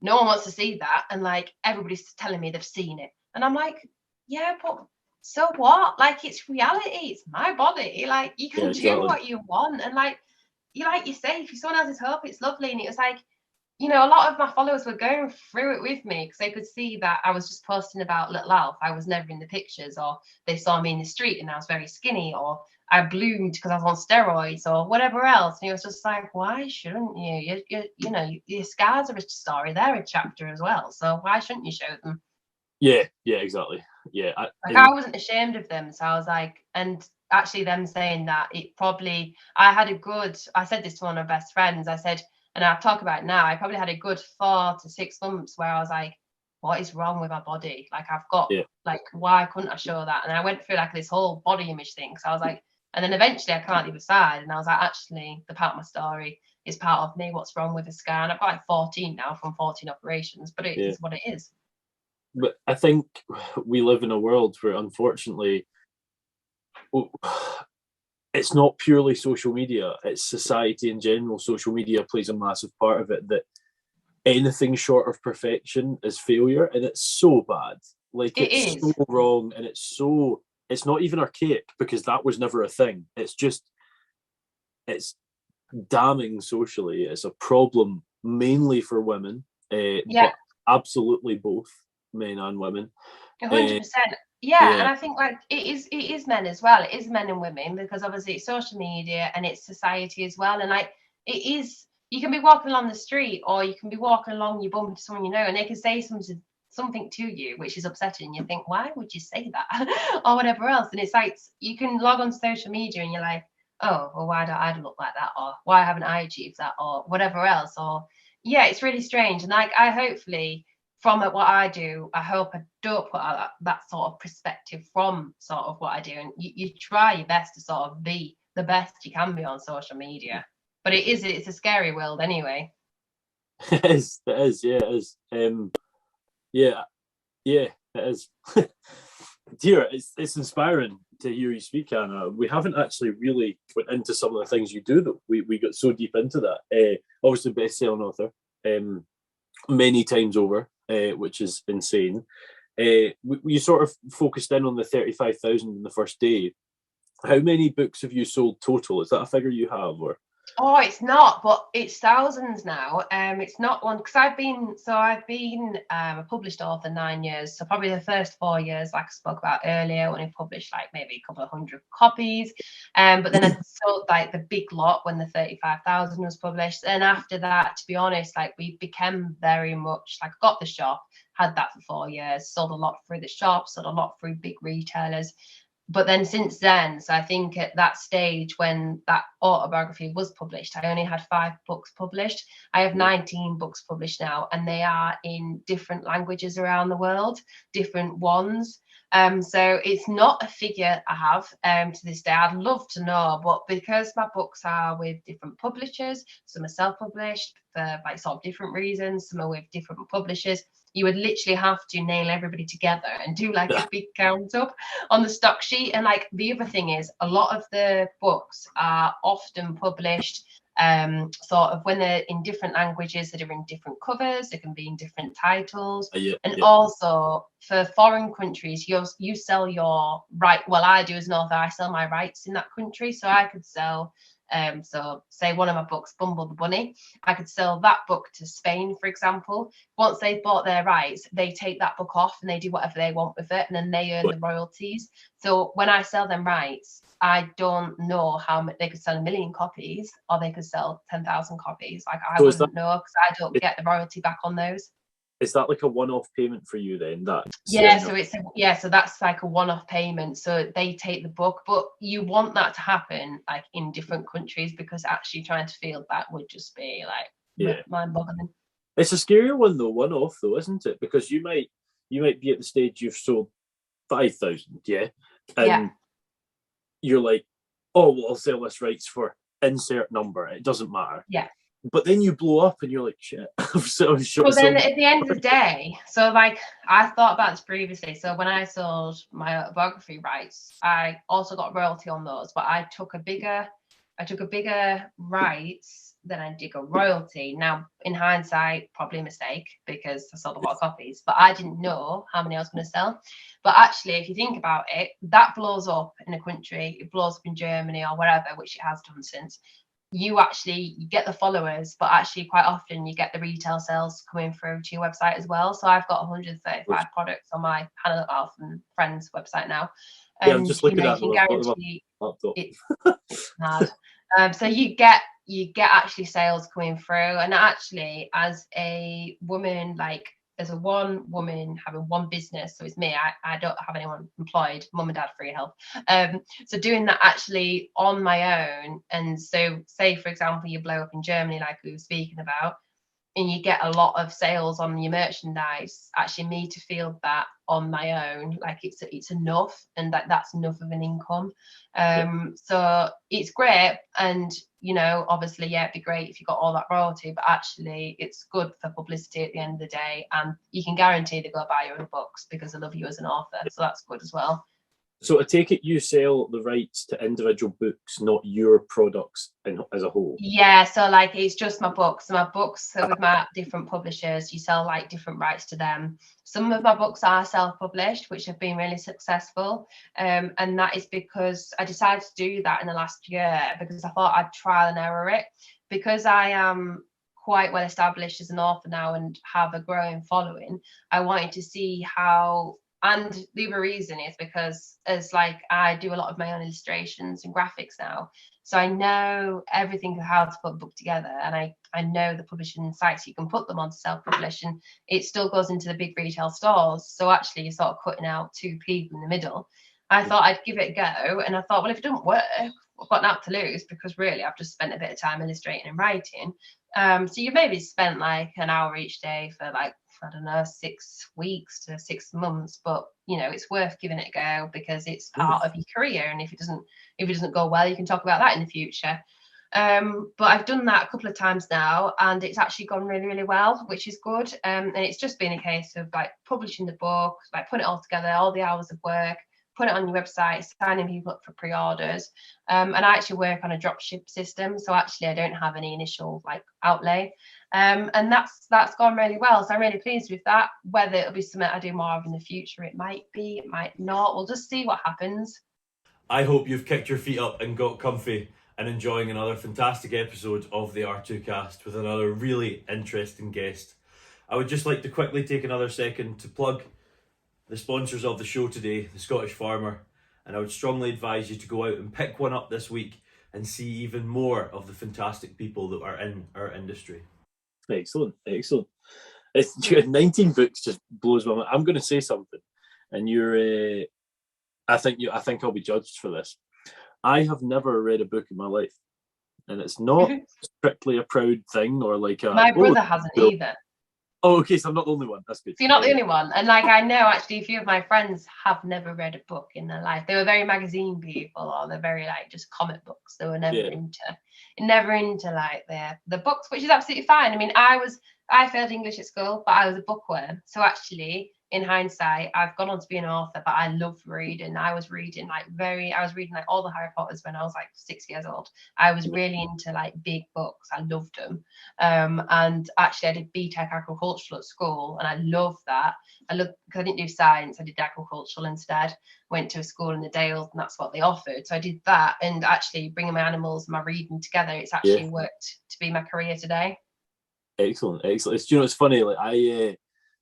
no one wants to see that. And like, everybody's telling me they've seen it. And I'm like, yeah, but so what? Like, it's reality. It's my body. Like, you can do what you want. And like you say, if you're someone else's hope, it's lovely. And it was like, a lot of my followers were going through it with me, because they could see that I was just posting about little Alf. I was never in the pictures, or they saw me in the street and I was very skinny, or I bloomed because I was on steroids, or whatever else. And it was just like, why shouldn't you? Your scars are a story. They're a chapter as well. So why shouldn't you show them? Yeah, exactly. Yeah. I wasn't ashamed of them. So I was like, and actually them saying that, I said this to one of my best friends. I said, and I'll talk about it now, I probably had a good 4 to 6 months where I was like, what is wrong with my body? Like, I've got, like, why couldn't I show that? And I went through like this whole body image thing. So I was like, and then eventually I came out the other side, and I was like, actually, the part of my story is part of me. What's wrong with the scar? And I've got like 14 now from 14 operations, but it is what it is. But I think we live in a world where, unfortunately, it's not purely social media, it's society in general. Social media plays a massive part of it, that anything short of perfection is failure, and it's so bad. Like, it's so wrong, and it's not even archaic, because that was never a thing. It's damning socially. It's a problem mainly for women, but absolutely both men and women. 100%. And I think like it is men as well. It is men and women, because obviously it's social media and it's society as well. And like, it is, you can be walking along the street, or you can be walking along, you bump into someone and they can say something to you which is upsetting. You think, why would you say that? Or whatever else. And it's like, you can log on social media and you're like, oh, well, why don't I look like that? Or why haven't I achieved that? Or whatever else. Or it's really strange. And like, I hopefully, from what I do, I hope I don't put out that sort of perspective from sort of what I do. And you try your best to sort of be the best you can be on social media. But it's a scary world anyway. It is, yeah, it is. Yeah, it is. Dear, it's inspiring to hear you speak, Anna. We haven't actually really went into some of the things you do, though. We got so deep into that. Obviously, best-selling author, many times over, which is insane. You sort of focused in on the 35,000 in the first day. How many books have you sold total? Is that a figure you have, or? Oh, it's not, but it's thousands now. It's not one because I've been a published author 9 years. So probably the first 4 years, like I spoke about earlier, when I published like maybe a couple of hundred copies. But then I sold like the big lot when the 35,000 was published. And after that, to be honest, like we became very much like I got the shop, had that for 4 years, sold a lot through the shop, sold a lot through big retailers. But then since then, so I think at that stage when that autobiography was published, I only had 5 books published. I have 19 books published now, and they are in different languages around the world, different ones. So it's not a figure I have to this day. I'd love to know, but because my books are with different publishers, some are self-published for like sort of different reasons, some are with different publishers, you would literally have to nail everybody together and do like a big count up on the stock sheet. And like the other thing is, a lot of the books are often published sort of when they're in different languages that are in different covers, it can be in different titles. Also for foreign countries, you sell your right. Well, I do as an author, I sell my rights in that country. So I could sell so say one of my books, Bumble the Bunny, I could sell that book to Spain, for example. Once they've bought their rights, they take that book off and they do whatever they want with it, and then they earn the royalties. So when I sell them rights, I don't know how much they could sell. 1 million copies, or they could sell 10,000 copies. Like I wouldn't know because I don't get the royalty back on those. Is that like a one-off payment for you then? So that's like a one-off payment. So they take the book, but you want that to happen like in different countries, because actually trying to field that would just be like mind-boggling. It's a scarier one though, one-off though, isn't it? Because you might be at the stage you've sold 5,000, and you're like, oh well, I'll sell this rights for insert number. It doesn't matter. Yeah. But then you blow up and you're like, shit. So then at the end of the day, so like I thought about this previously. So when I sold my autobiography rights, I also got royalty on those, but I took a bigger rights than I did a royalty. Now, in hindsight, probably a mistake because I sold a lot of copies, but I didn't know how many I was going to sell. But actually, if you think about it, that blows up in a country, it blows up in Germany or wherever, which it has done since. You get the followers, but actually quite often you get the retail sales coming through to your website as well. So I've got 135 products on my Hannah Elf and Friends website now. And I'm just looking at you can guarantee it's hard. So you get actually sales coming through, and actually as a woman, like as a one woman having one business, so it's me, I don't have anyone employed, mum and dad free help, so doing that actually on my own. And so say for example you blow up in Germany like we were speaking about, and you get a lot of sales on your merchandise, actually me to field that on my own, like it's enough, and that's enough of an income. So it's great, and obviously it'd be great if you got all that royalty, but actually it's good for publicity at the end of the day, and you can guarantee they go buy your own books because they love you as an author, so that's good as well. So I take it you sell the rights to individual books, not your products as a whole? Yeah, so like it's just my books. So my books are with my different publishers. You sell like different rights to them. Some of my books are self-published, which have been really successful. And that is because I decided to do that in the last year because I thought I'd trial and error it. Because I am quite well established as an author now and have a growing following, I wanted to see how. And the other reason is because as like I do a lot of my own illustrations and graphics now, so I know everything of how to put a book together, and I know the publishing sites you can put them on to self-publish, and it still goes into the big retail stores. So actually you're sort of cutting out two people in the middle. I thought I'd give it a go, and I thought, well, if it doesn't work, I've got nothing to lose, because really I've just spent a bit of time illustrating and writing. So you maybe spent like an hour each day for like I don't know, 6 weeks to 6 months, but you know, it's worth giving it a go because it's part of your career. And if it doesn't go well, you can talk about that in the future. But I've done that a couple of times now, and it's actually gone really, really well, which is good. And it's just been a case of like publishing the book, like putting it all together, all the hours of work, put it on your website, signing people up for pre-orders. And I actually work on a dropship system, so actually I don't have any initial like outlay. And that's gone really well. So I'm really pleased with that. Whether it'll be something I do more of in the future, it might be, it might not. We'll just see what happens. I hope you've kicked your feet up and got comfy and enjoying another fantastic episode of the R2Kast with another really interesting guest. I would just like to quickly take another second to plug the sponsors of the show today, the Scottish Farmer, and I would strongly advise you to go out and pick one up this week and see even more of the fantastic people that are in our industry. Excellent. It's 19 books just blows my mind. I'm going to say something, and you're. I think I'll be judged for this. I have never read a book in my life, and it's not strictly a proud thing or like a. My brother hasn't either. Oh, okay, so I'm not the only one. That's good. So you're not the only one. And like I know actually a few of my friends have never read a book in their life. They were very magazine people, or they're very like just comic books. They were never into like the books, which is absolutely fine. I mean, I failed English at school, but I was a bookworm. So actually, in hindsight, I've gone on to be an author, but I love reading. I was reading like all the Harry Potters when I was like 6 years old. I was really into like big books. I loved them. And actually I did BTEC agricultural at school, and I loved that. Because I didn't do science, I did agricultural instead. Went to a school in the Dales, and that's what they offered. So I did that, and actually bringing my animals and my reading together, it's actually worked to be my career today. Excellent. It's, you know, it's funny, like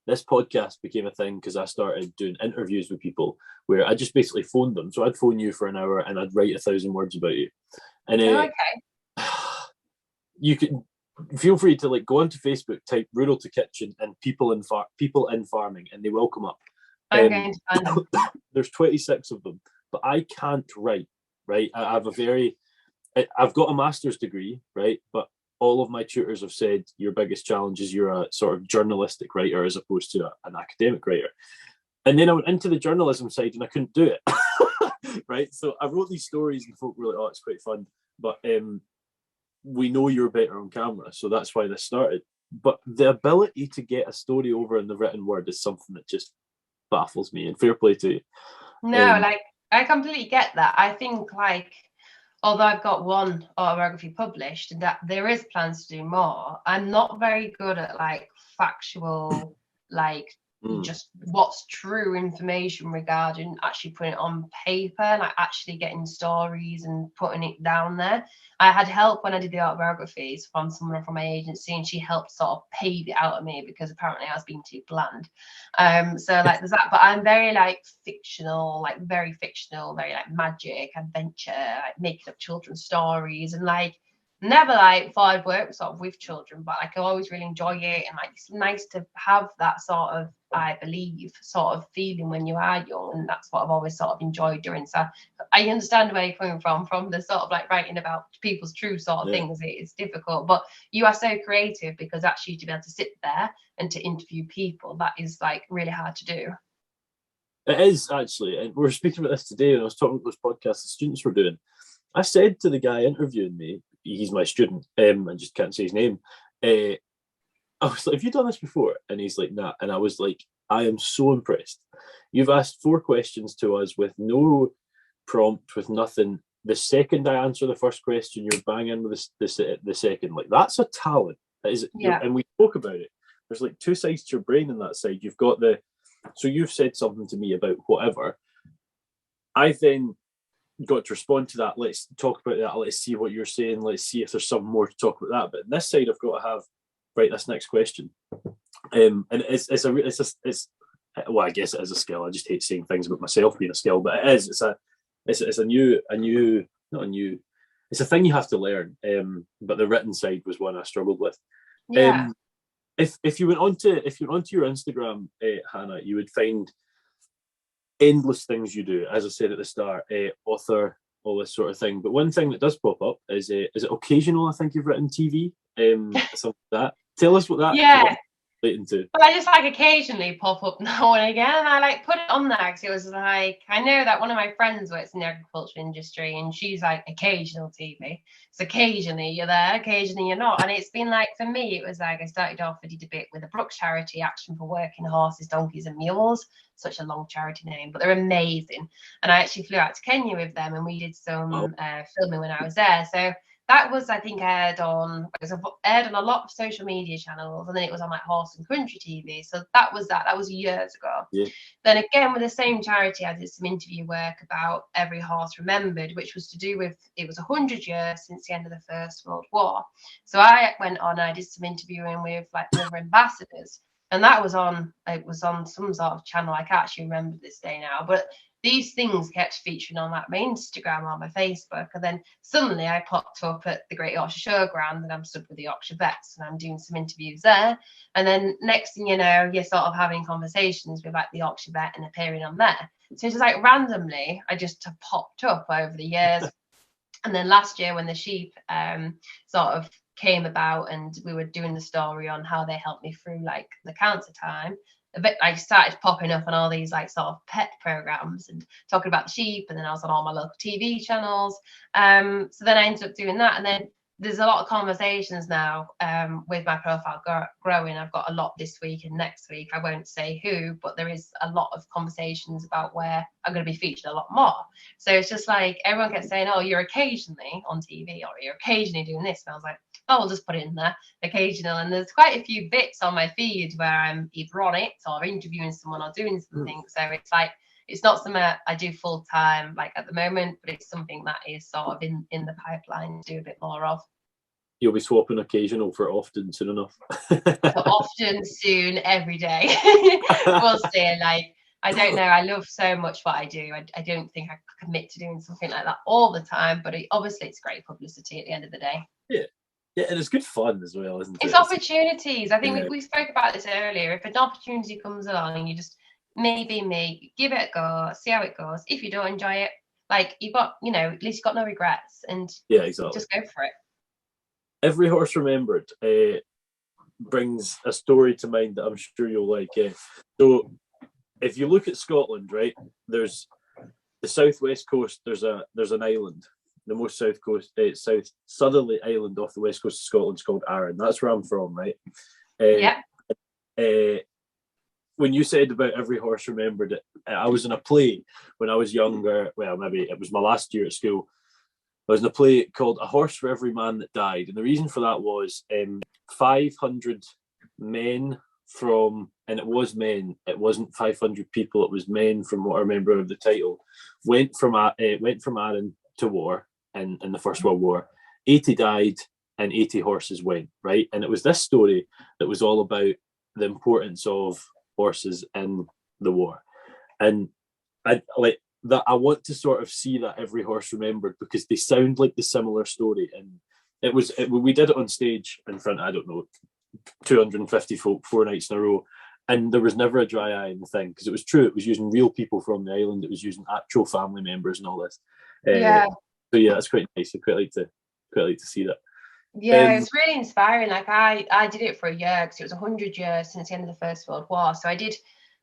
this podcast became a thing because I started doing interviews with people where I just basically phoned them. So I'd phone you for an hour and I'd write 1,000 words about you. And you can feel free to like go onto Facebook, type rural to kitchen and people in farming, and they will come up. I'm going to find them. There's 26 of them, but I can't write. Right, I've got a master's degree, right, but all of my tutors have said your biggest challenge is you're a sort of journalistic writer as opposed to an academic writer. And then I went into the journalism side and I couldn't do it. Right. So I wrote these stories and folk were like, oh, it's quite fun. But we know you're better on camera. So that's why this started. But the ability to get a story over in the written word is something that just baffles me, and fair play to you. No, like I completely get that. I think like, although I've got one autobiography published and that there is plans to do more, I'm not very good at like factual, like just what's true information regarding actually putting it on paper, like actually getting stories and putting it down there. I had help when I did the autobiographies from someone from my agency, and she helped sort of pave it out of me because apparently I was being too bland. So like there's that, but I'm very like fictional, like very fictional, very like magic, adventure, like making up children's stories, and like never like thought I'd work sort of with children, but like I always really enjoy it, and like it's nice to have that sort of, I believe, sort of feeling when you are young, and that's what I've always sort of enjoyed doing. So I understand where you're coming from the sort of like writing about people's true sort of things. It's difficult, but you are so creative because actually to be able to sit there and to interview people, that is like really hard to do. It is actually, and we were speaking about this today, and I was talking about those podcasts the students were doing. I said to the guy interviewing me, he's my student, I just can't say his name. I was like, have you done this before? And he's like, nah. And I was like, I am so impressed. You've asked 4 questions to us with no prompt, with nothing. The second I answer the first question, you're banging with the second. Like, that's a talent. That is, and we spoke about it. There's like 2 sides to your brain on that side. You've got so you've said something to me about whatever. I then got to respond to that. Let's talk about that. Let's see what you're saying. Let's see if there's something more to talk about that. But this side, I've got to have this next question. And it's well, I guess it is a skill. I just hate saying things about myself being a skill, but it is. It's a thing you have to learn. But the written side was one I struggled with. Yeah. If you went onto your Instagram, Hannah, you would find endless things you do. As I said at the start, author, all this sort of thing. But one thing that does pop up is it occasional? I think you've written TV, something like that. Tell us what that. Yeah. relating to? Well, I just like occasionally pop up now and again, and I like put it on there because it was like, I know that one of my friends works in the agriculture industry, and she's like occasional TV. So occasionally you're there, occasionally you're not. And it's been like, for me, it was like I started off, I did a bit with the Brook charity, Action for Working Horses, Donkeys and Mules. Such a long charity name, but they're amazing. And I actually flew out to Kenya with them, and we did some filming when I was there. So that was, I think, aired on a lot of social media channels, and then it was on like Horse and Country TV. So that was years ago. Yeah. Then again, with the same charity, I did some interview work about Every Horse Remembered, which was to do with, it was 100 years since the end of the First World War. So I went on, I did some interviewing with like the other ambassadors, and that was on, it was on some sort of channel. I can't actually remember this day now, but these things kept featuring on like my Instagram or my Facebook. And then suddenly I popped up at the Great Yorkshire Showground, and I'm stood with the Yorkshire vets, and I'm doing some interviews there. And then next thing you know, you're sort of having conversations with like the Yorkshire vet and appearing on there. So it's just like randomly, I just have popped up over the years. And then last year, when the sheep sort of came about, and we were doing the story on how they helped me through like the cancer time, a bit like started popping up on all these like sort of pet programs and talking about the sheep, and then I was on all my local TV channels. So then I ended up doing that, and then there's a lot of conversations now with my profile growing. I've got a lot this week and next week. I won't say who, but there is a lot of conversations about where I'm going to be featured a lot more. So it's just like everyone kept saying, oh, you're occasionally on TV, or you're occasionally doing this. And I was like, oh, I'll just put it in there, occasional. And there's quite a few bits on my feed where I'm either on it or interviewing someone or doing something. So it's like, it's not something I do full time like at the moment, but it's something that is sort of in the pipeline to do a bit more of. You'll be swapping occasional for often soon enough. So often, soon, every day. We'll see. Like, I don't know. I love so much what I do. I don't think I could commit to doing something like that all the time, but obviously it's great publicity at the end of the day. Yeah, and it's good fun as well, isn't it? It's opportunities. I think we spoke about this earlier. If an opportunity comes along and you just maybe give it a go, see how it goes. If you don't enjoy it, like you've got, at least you've got no regrets, and yeah, exactly. Just go for it. Every Horse Remembered brings a story to mind that I'm sure you'll like. So if you look at Scotland, right, there's the southwest coast. There's an island, the most south southerly island off the west coast of Scotland is called Arran. That's where I'm from, right? Yeah. When you said about Every Horse Remembered, I was in a play when I was younger. Well, maybe it was my last year at school. I was in a play called A Horse for Every Man That Died. And the reason for that was 500 men from, and it was men, it wasn't 500 people, it was men from what I remember of the title, went from Arran to war in the First World War. 80 died and 80 horses went, right? And it was this story that was all about the importance of horses in the war. And I want to sort of see that Every Horse Remembered, because they sound like the similar story. And we did it on stage in front of, I don't know, 250 folk 4 nights in a row, and there was never a dry eye in the thing, because it was true. It was using real people from the island. It was using actual family members and all this. Yeah. So yeah, that's quite nice. I quite like to see that. Yeah, it's really inspiring. Like I did it for a year because it was 100 years since the end of the First World War. So I did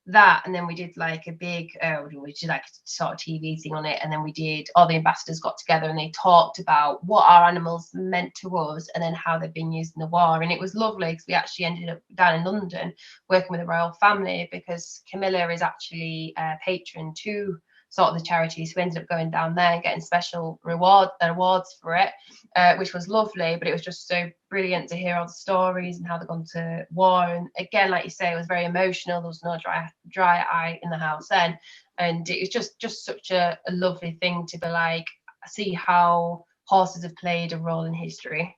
that, and then we did like a big we did like sort of TV thing on it, and then we did, all the ambassadors got together and they talked about what our animals meant to us and then how they've been used in the war. And it was lovely because we actually ended up down in London working with the royal family, because Camilla is actually a patron to sort of the charity, so we ended up going down there and getting special awards for it, which was lovely. But it was just so brilliant to hear all the stories and how they've gone to war. And again, like you say, it was very emotional. There was no dry eye in the house then, and it was just such a lovely thing to be like, see how horses have played a role in history.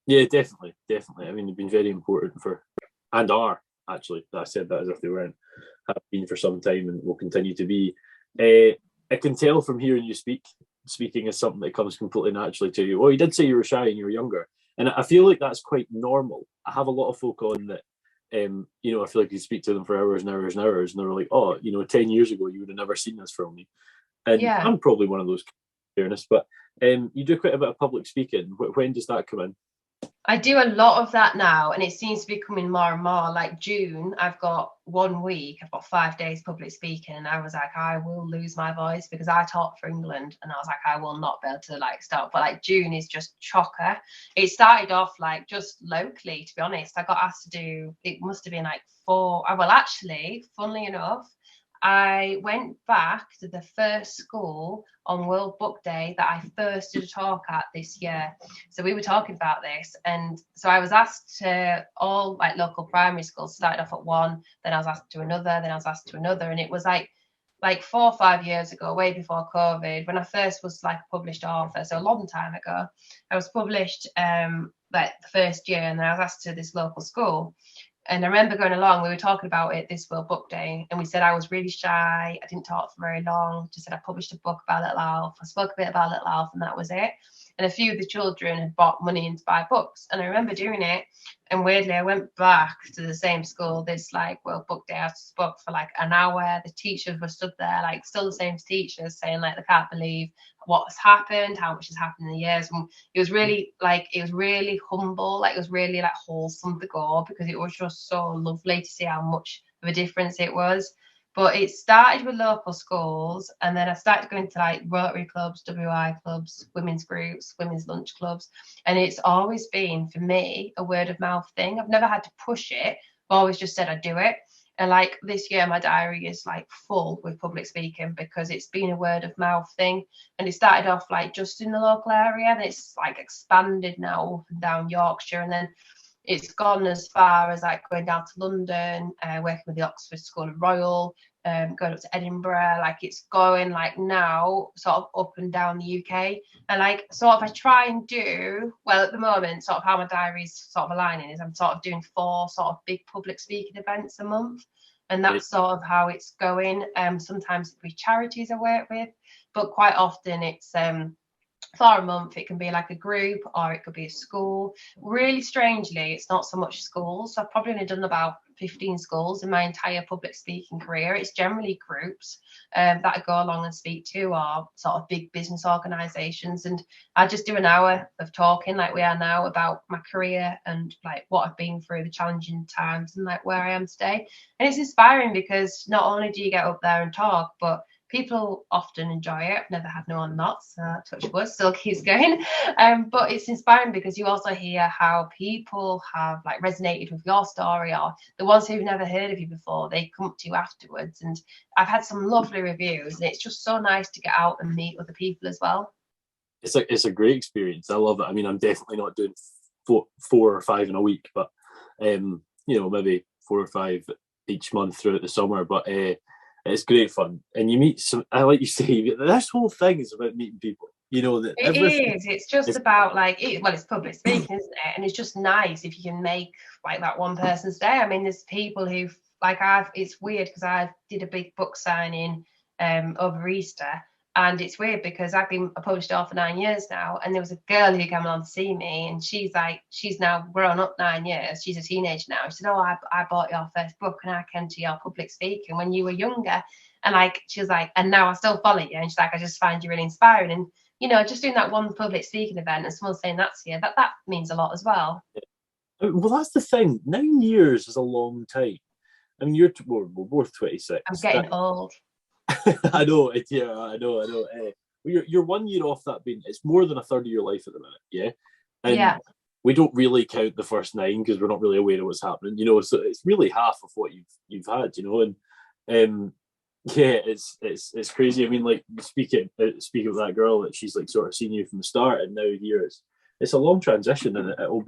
Yeah, definitely. I mean, they've been very important for, and are actually. I said that as if they weren't. Have been for some time and will continue to be. I can tell from hearing you speaking is something that comes completely naturally to you. Well, you did say you were shy and you were younger, and I feel like that's quite normal. I have a lot of folk on that, I feel like you speak to them for hours and hours and hours, and they're like, oh, 10 years ago you would have never seen this from me. And yeah. I'm probably one of those, in fairness, but you do quite a bit of public speaking. When does that come in? I do a lot of that now, and it seems to be coming more and more. Like June, I've got 1 week, I've got 5 days public speaking, and I was like, I will lose my voice because I taught for England, and I was like, I will not be able to like stop. But like June is just chocker. It started off like just locally, to be honest. I got asked to do, it must have been like four. Well, actually, funnily enough, I went back to the first school on World Book Day that I first did a talk at this year. So we were talking about this, and so I was asked to all like local primary schools. Started off at one, then I was asked to another, then I was asked to another, and it was like 4 or 5 years ago, way before COVID, when I first was like a published author, so a long time ago. I was published like the first year, and then I was asked to this local school. And I remember going along, we were talking about it this World Book Day, and we said I was really shy. I didn't talk for very long. Just said I published a book about Little Alf. I spoke a bit about Little Alf, and that was it. And a few of the children had bought money in to buy books. And I remember doing it. And weirdly, I went back to the same school this like World Book Day. I spoke for like an hour. The teachers were stood there, like still the same teachers, saying like they can't believe what's happened, how much has happened in the years. And it was really humble, like it was really like wholesome to go, because it was just so lovely to see how much of a difference it was. But it started with local schools, and then I started going to like Rotary clubs, WI clubs, women's groups, women's lunch clubs. And it's always been, for me, a word of mouth thing. I've never had to push it. I've always just said I'd do it. And like this year, my diary is like full with public speaking because it's been a word of mouth thing. And it started off like just in the local area, and it's like expanded now up and down Yorkshire. And then it's gone as far as like going down to London, working with the Oxford School of Royal, going up to Edinburgh. Like it's going like now sort of up and down the UK. And like sort of I try and do, well, at the moment, sort of how my diary's sort of aligning is I'm sort of doing 4 sort of big public speaking events a month. And that's sort of how it's going. Sometimes with charities I work with, but quite often it's for a month. It can be like a group, or it could be a school. Really strangely, it's not so much schools. So I've probably only done about 15 schools in my entire public speaking career. It's generally groups that I go along and speak to, or sort of big business organizations. And I just do an hour of talking like we are now about my career and like what I've been through, the challenging times, and like where I am today. And it's inspiring because not only do you get up there and talk, but people often enjoy it. I've never had no one not, so touch wood, still keeps going. But it's inspiring because you also hear how people have like resonated with your story, or the ones who've never heard of you before, they come up to you afterwards. And I've had some lovely reviews, and it's just so nice to get out and meet other people as well. It's a great experience. I love it. I mean, I'm definitely not doing four or five in a week, but maybe 4 or 5 each month throughout the summer. But it's great fun, and you meet some. I like you say, this whole thing is about meeting people. That it is. It's just about like it's public speaking, isn't it? And it's just nice if you can make like that one person's day. I mean, there's people who've like it's weird because I did a big book signing over Easter. And it's weird because I've been a published author for 9 years now, and there was a girl who came along to see me, and she's now grown up 9 years. She's a teenager now. She said, "Oh, I bought your first book, and I came to your public speaking when you were younger." And like she was like, "And now I still follow you." And she's like, "I just find you really inspiring." And just doing that one public speaking event and someone saying that's you, that means a lot as well. Well, that's the thing. 9 years is a long time. I mean, we're both 26. I'm getting old. I know it. Yeah, I know. You're 1 year off that being. It's more than a third of your life at the minute. Yeah, and yeah. We don't really count the first 9 because we're not really aware of what's happening. So it's really half of what you've had. And yeah, it's crazy. I mean, like speaking of that girl, that she's like sort of seen you from the start, and now here it's a long transition, and I've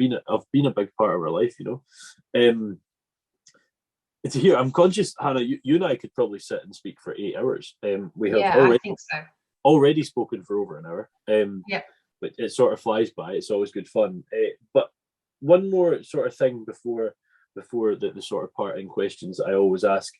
been a big part of her life. To hear, I'm conscious, Hannah, you and I could probably sit and speak for 8 hours. We have I think so. Already spoken for over an hour. Yeah. But it sort of flies by. It's always good fun. But one more sort of thing before the sort of parting questions that I always ask.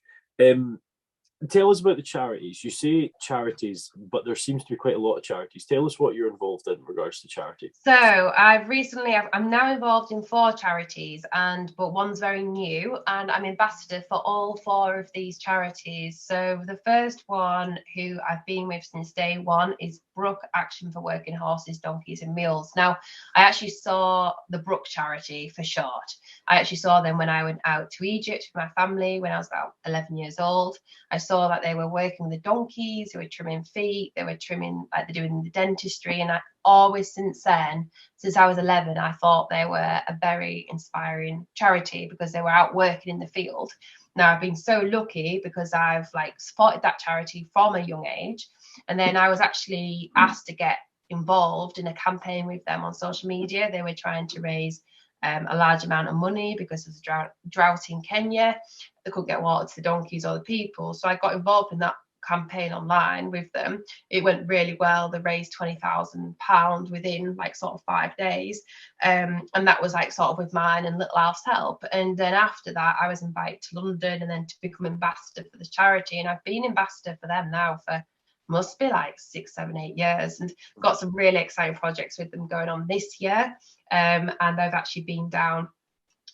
Tell us about the charities. You say charities, but there seems to be quite a lot of charities. Tell us what you're involved in regards to charity. So I'm now involved in 4 charities, but one's very new, and I'm ambassador for all 4 of these charities. So the first one, who I've been with since day one, is Brook Action for Working Horses, Donkeys and Mules. Now, I actually saw the Brook charity for short. I actually saw them when I went out to Egypt with my family when I was about 11 years old. I saw that they were working with the donkeys, they were trimming feet, they were trimming, like they're doing the dentistry. And I always since I was 11, I thought they were a very inspiring charity because they were out working in the field. Now, I've been so lucky because I've supported that charity from a young age. And then I was actually asked to get involved in a campaign with them on social media. They were trying to raise a large amount of money because of the drought in Kenya. They couldn't get water to the donkeys or the people. So I got involved in that campaign online with them. It went really well. They raised £20,000 within 5 days. And that was with mine and Little Alf's help. And then after that, I was invited to London and then to become ambassador for the charity. And I've been ambassador for them now for must be 6, 7, 8 years, and got some really exciting projects with them going on this year. And I've actually been down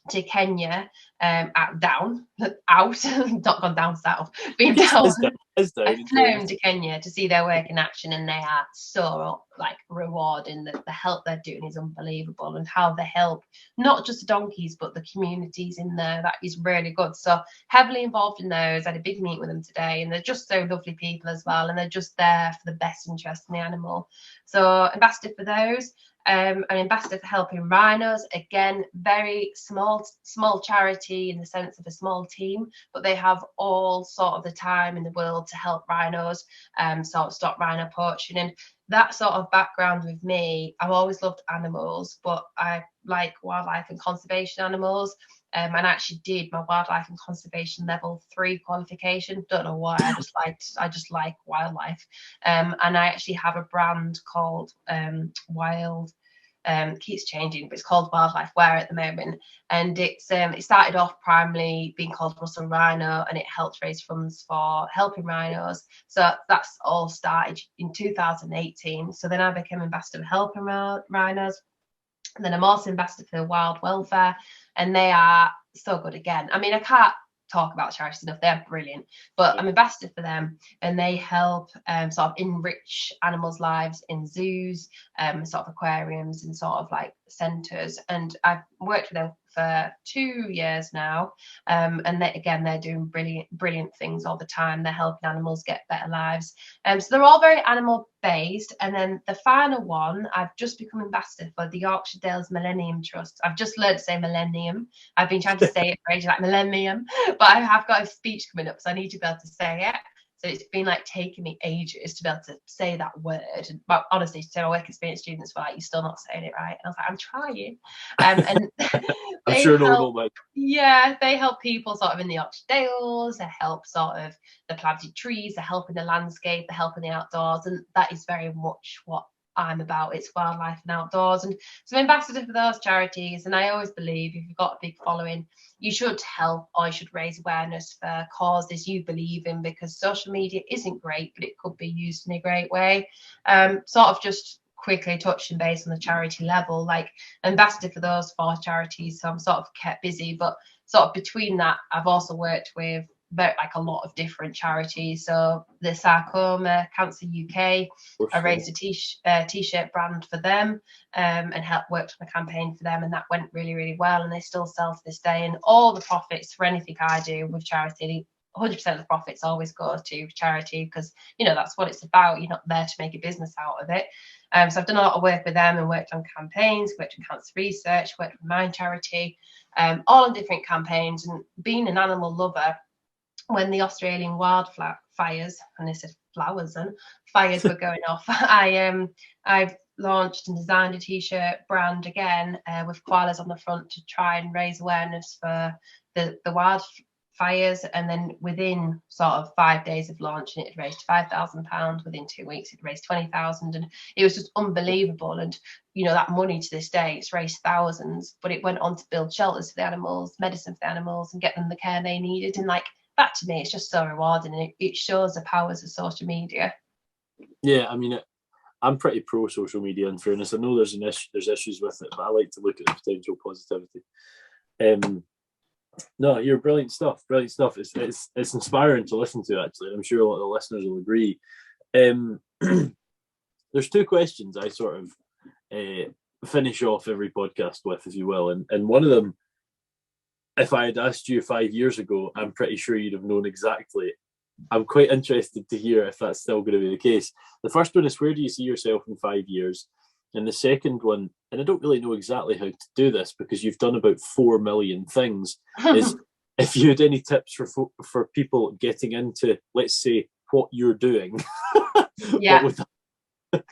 to Kenya, not gone down south, been down to Kenya to see their work in action, and they are so rewarding. The help they're doing is unbelievable, and how they help not just the donkeys but the communities in there, that is really good. So heavily involved in those. I had a big meet with them today, and they're just so lovely people as well, and they're just there for the best interest in the animal. So ambassador for those. An ambassador for helping rhinos, again, very small charity in the sense of a small team, but they have all sort of the time in the world to help rhinos, sort of stop rhino poaching. And that sort of background with me, I've always loved animals, but I like wildlife and conservation animals. And I actually did my wildlife and conservation level 3 qualification. Don't know why. I just like wildlife. And I actually have a brand called Wild. Keeps changing, but it's called Wildlife Wear at the moment. And it started off primarily being called Russell Rhino, and it helps raise funds for helping rhinos. So that's all started in 2018. So then I became ambassador for helping rhinos. And then I'm also ambassador for Wild Welfare, and they are so good again. I mean, I can't talk about charities enough. They're brilliant, but I'm ambassador for them, and they help sort of enrich animals' lives in zoos, sort of aquariums and sort of centres. And I've worked with them for 2 years now, and they're doing brilliant things all the time. They're helping animals get better lives, so they're all very animal based. And then the final one, I've just become ambassador for the Yorkshire Dales Millennium Trust. I've just learned to say millennium. I've been trying to say it for ages, millennium, but I have got a speech coming up, so I need to be able to say it. So it's been taking me ages to be able to say that word. And honestly, to my work experience students were you're still not saying it right. And I was I'm trying. And I'm sure normal, mate. Yeah, they help people sort of in the Yorkshire Dales. They help sort of the planted trees. They're helping the landscape. They're helping the outdoors. And that is very much what I'm about. It's wildlife and outdoors. And so I'm ambassador for those charities. And I always believe if you've got a big following, you should help, or you should raise awareness for causes you believe in, because social media isn't great, but it could be used in a great way. Sort of just quickly touching base on the charity level, ambassador for those 4 charities, so I'm sort of kept busy. But sort of between that, I've also worked with a lot of different charities. So the Sarcoma Cancer UK, I raised a t-shirt brand for them, and worked on a campaign for them, and that went really, really well, and they still sell to this day. And all the profits for anything I do with charity, 100% of the profits always go to charity, because that's what it's about. You're not there to make a business out of it. So I've done a lot of work with them and worked on campaigns, worked on cancer research, worked with my charity, all on different campaigns. And being an animal lover, when the Australian wildfires, and they said flowers and fires were going off, I've launched and designed a t-shirt brand again, with koalas on the front, to try and raise awareness for the wildfires. And then within sort of 5 days of launching it, raised £5,000. Within 2 weeks, it raised 20,000, and it was just unbelievable. And that money to this day, it's raised thousands, but it went on to build shelters for the animals, medicine for the animals, and get them the care they needed. And that to me, it's just so rewarding, and it shows the powers of social media. Yeah, I mean, I'm pretty pro social media. In fairness, I know there's issues with it, but I like to look at the potential positivity. No, you're brilliant stuff. Brilliant stuff. It's inspiring to listen to. Actually, I'm sure a lot of the listeners will agree. There's two questions I sort of finish off every podcast with, if you will, and one of them, if I had asked you 5 years ago, I'm pretty sure you'd have known exactly. I'm quite interested to hear if that's still going to be the case. The first one is, where do you see yourself in 5 years? And the second one, and I don't really know exactly how to do this because you've done about 4 million things, is if you had any tips for people getting into, let's say, what you're doing. Yeah. What would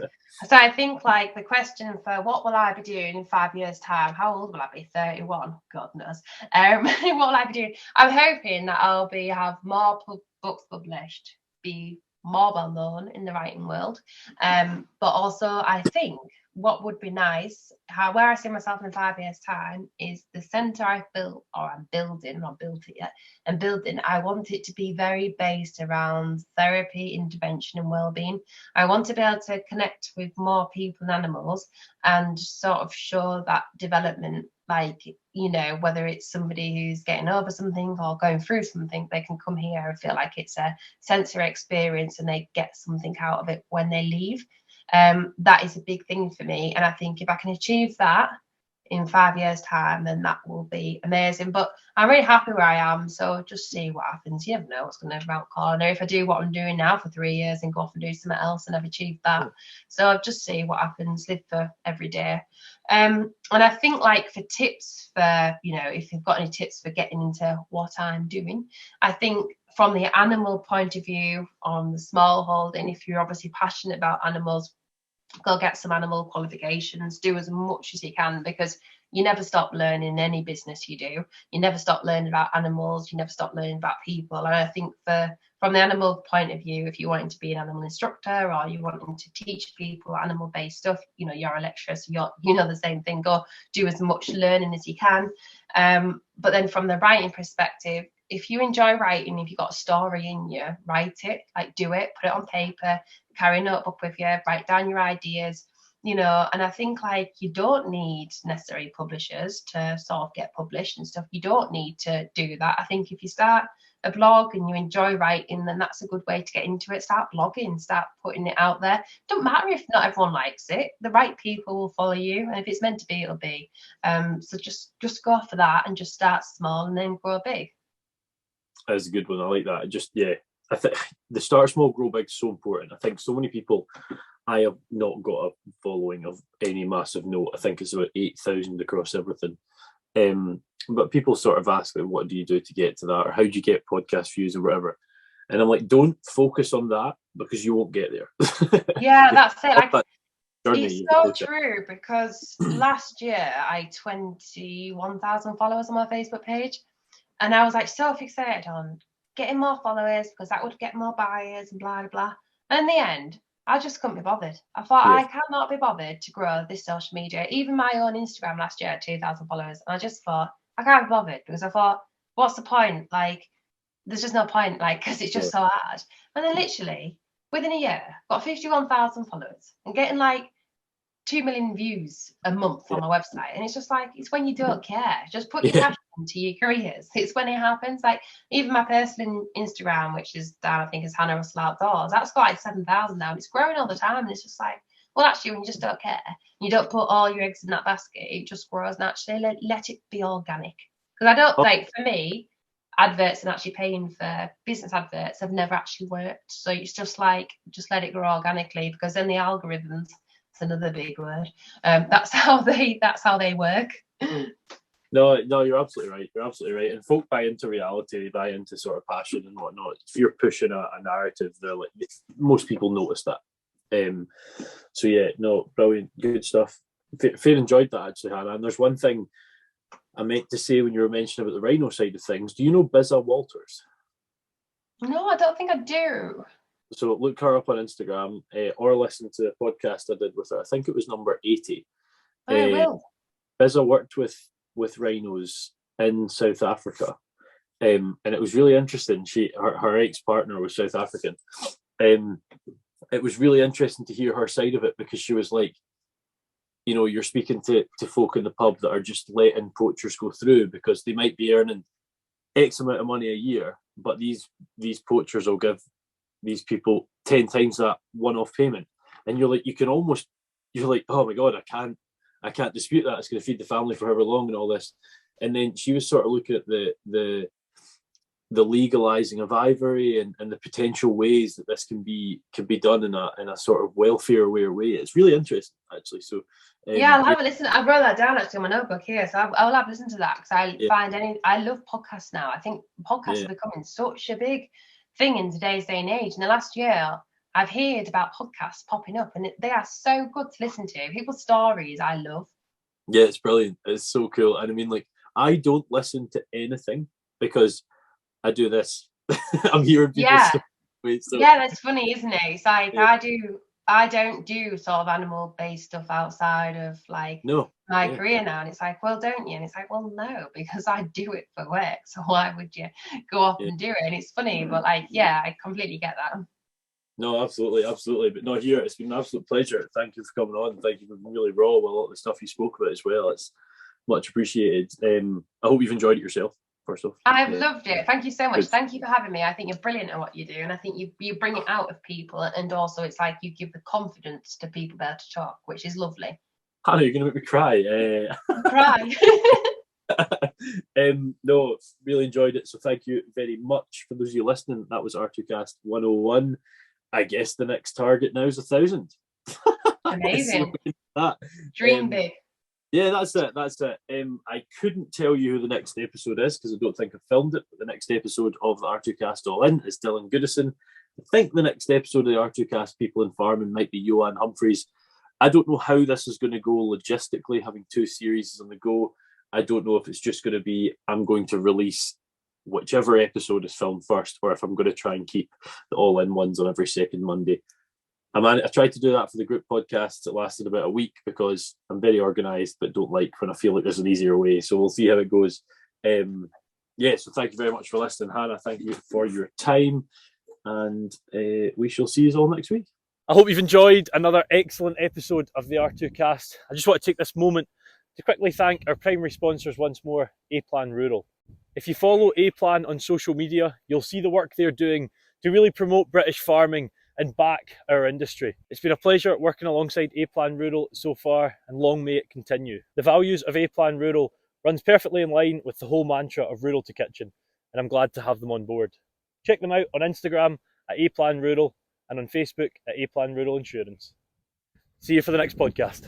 So I think like the question for what will I be doing in 5 years' time? How old will I be? 31? God knows. What will I be doing? I'm hoping that I'll have more books published, be more well known in the writing world. But also I think what would be nice, where I see myself in 5 years' time, is the centre I've built, or I'm building, not built it yet, and building, I want it to be very based around therapy, intervention and wellbeing. I want to be able to connect with more people and animals and sort of show that development, like, you know, whether it's somebody who's getting over something or going through something, they can come here and feel like it's a sensory experience and they get something out of it when they leave. That is a big thing for me, and I think if I can achieve that in 5 years' time, then that will be amazing. But I'm really happy where I am, so just see what happens. You never know what's going to come out corner. If I do what I'm doing now for 3 years and go off and do something else and I've achieved that, so I'll just see what happens, live for every day. And I think, like, for tips for, you know, if you've got any tips for getting into what I'm doing, I think from the animal point of view, on the small holding, if you're obviously passionate about animals, go get some animal qualifications, do as much as you can, because you never stop learning in any business you do. You never stop learning about animals, you never stop learning about people. And I think from the animal point of view, if you're wanting to be an animal instructor or you're wanting to teach people animal-based stuff, you know, you're a lecturer, so you know the same thing. Go do as much learning as you can. But then from the writing perspective, if you enjoy writing, if you've got a story in you, write it, like, do it, put it on paper, carry a notebook with you, write down your ideas, you know. And I think, like, you don't need necessarily publishers to sort of get published and stuff. You don't need to do that. I think if you start a blog and you enjoy writing, then that's a good way to get into it. Start blogging, start putting it out there. Don't matter if not everyone likes it. The right people will follow you, and if it's meant to be, it'll be. So just go for that and just start small and then grow big. That's a good one. I like that. Just, yeah, I think the start small, grow big is so important. I think so many people, I have not got a following of any massive note. I think it's about 8,000 across everything. But people sort of ask, like, what do you do to get to that? Or how do you get podcast views or whatever? And I'm like, don't focus on that because you won't get there. Yeah, that's it. Like, journey, it's so true, because last year I had 21,000 followers on my Facebook page. And I was like so fixated on getting more followers because that would get more buyers and blah, blah, blah. And in the end, I just couldn't be bothered. I thought, I cannot be bothered to grow this social media. Even my own Instagram last year had 2,000 followers. And I just thought, I can't be bothered, because I thought, what's the point? Like, there's just no point, like, because it's just so hard. And then literally, within a year, got 51,000 followers and getting like 2 million views a month on my website. And it's just like, it's when you don't care. Just put your passion into your careers. It's when it happens. Like, even my personal Instagram, which is down, I think, is Hannah Russell Outdoors, that's got like 7,000 now. And it's growing all the time. And it's just like, well, actually, when you just don't care, you don't put all your eggs in that basket, it just grows naturally. Let it be organic. Because I don't, like, for me, adverts and actually paying for business adverts have never actually worked. So it's just like, just let it grow organically, because then the algorithms, another big word, that's how they work. No, you're absolutely right. You're absolutely right. And folk buy into reality, they buy into sort of passion and whatnot. If you're pushing a narrative, they're like, most people notice that. So yeah, no, brilliant, good stuff. Fair enjoyed that, actually, Hannah. And there's one thing I meant to say when you were mentioning about the rhino side of things. Do you know Bizza Walters? No, I don't think I do. So look her up on Instagram, or listen to the podcast I did with her. I think it was number 80. I will. Bizza worked with rhinos in South Africa, And it was really interesting. Her ex-partner was South African. It was really interesting to hear her side of it, because she was like, you're speaking to folk in the pub that are just letting poachers go through because they might be earning X amount of money a year, but these poachers will give these people 10 times that one-off payment. And you're like, you're like, oh my God, I can't dispute that. It's going to feed the family for however long and all this. And then she was sort of looking at the legalizing of ivory and the potential ways that this can be done in a sort of welfare way. It's really interesting, actually. So I'll have a listen. I wrote that down actually on my notebook here, so I'll have a listen to that, because I love podcasts now. I think podcasts are becoming such a big thing in today's day and age. In the last year, I've heard about podcasts popping up, and they are so good to listen to. People's stories, I love. Yeah, it's brilliant. It's so cool. And I mean, like, I don't listen to anything because I do this. I'm hearing people's stories. So. Yeah, that's funny, isn't it? It's like I don't do sort of animal-based stuff outside of like my career now. And it's like, well, don't you? And it's like, well, no, because I do it for work. So why would you go off and do it? And it's funny, but like, I completely get that. No, absolutely. But no, here, it's been an absolute pleasure. Thank you for coming on. Thank you for being really raw with a lot of the stuff you spoke about as well. It's much appreciated. I hope you've enjoyed it yourself. First off, I've loved it. Thank you so much. Thank you for having me. I think you're brilliant at what you do, and I think you bring it out of people, and also it's like you give the confidence to people there to talk, which is lovely. Hannah, you're going to make me cry. Cry. No, really enjoyed it. So thank you very much. For those of you listening, that was R2Kast 101. I guess the next target now is 1,000. Amazing. Dream big. Yeah, that's it. I couldn't tell you who the next episode is because I don't think I've filmed it, but the next episode of the R2Kast All In is Dylan Goodison. I think the next episode of the R2Kast People in Farming might be Johan Humphreys. I don't know how this is going to go logistically, having two series on the go. I don't know if it's just going to be I'm going to release whichever episode is filmed first, or if I'm going to try and keep the All In ones on every second Monday. I tried to do that for the group podcasts. It lasted about a week because I'm very organised, but don't like when I feel like there's an easier way. So we'll see how it goes. So thank you very much for listening, Hannah. Thank you for your time. And we shall see you all next week. I hope you've enjoyed another excellent episode of the R2Kast. I just want to take this moment to quickly thank our primary sponsors once more, A-Plan Rural. If you follow A-Plan on social media, you'll see the work they're doing to really promote British farming and back our industry. It's been a pleasure working alongside A-Plan Rural so far, and long may it continue. The values of A-Plan Rural runs perfectly in line with the whole mantra of Rural to Kitchen, and I'm glad to have them on board. Check them out on Instagram at A-Plan Rural and on Facebook at A-Plan Rural Insurance. See you for the next podcast.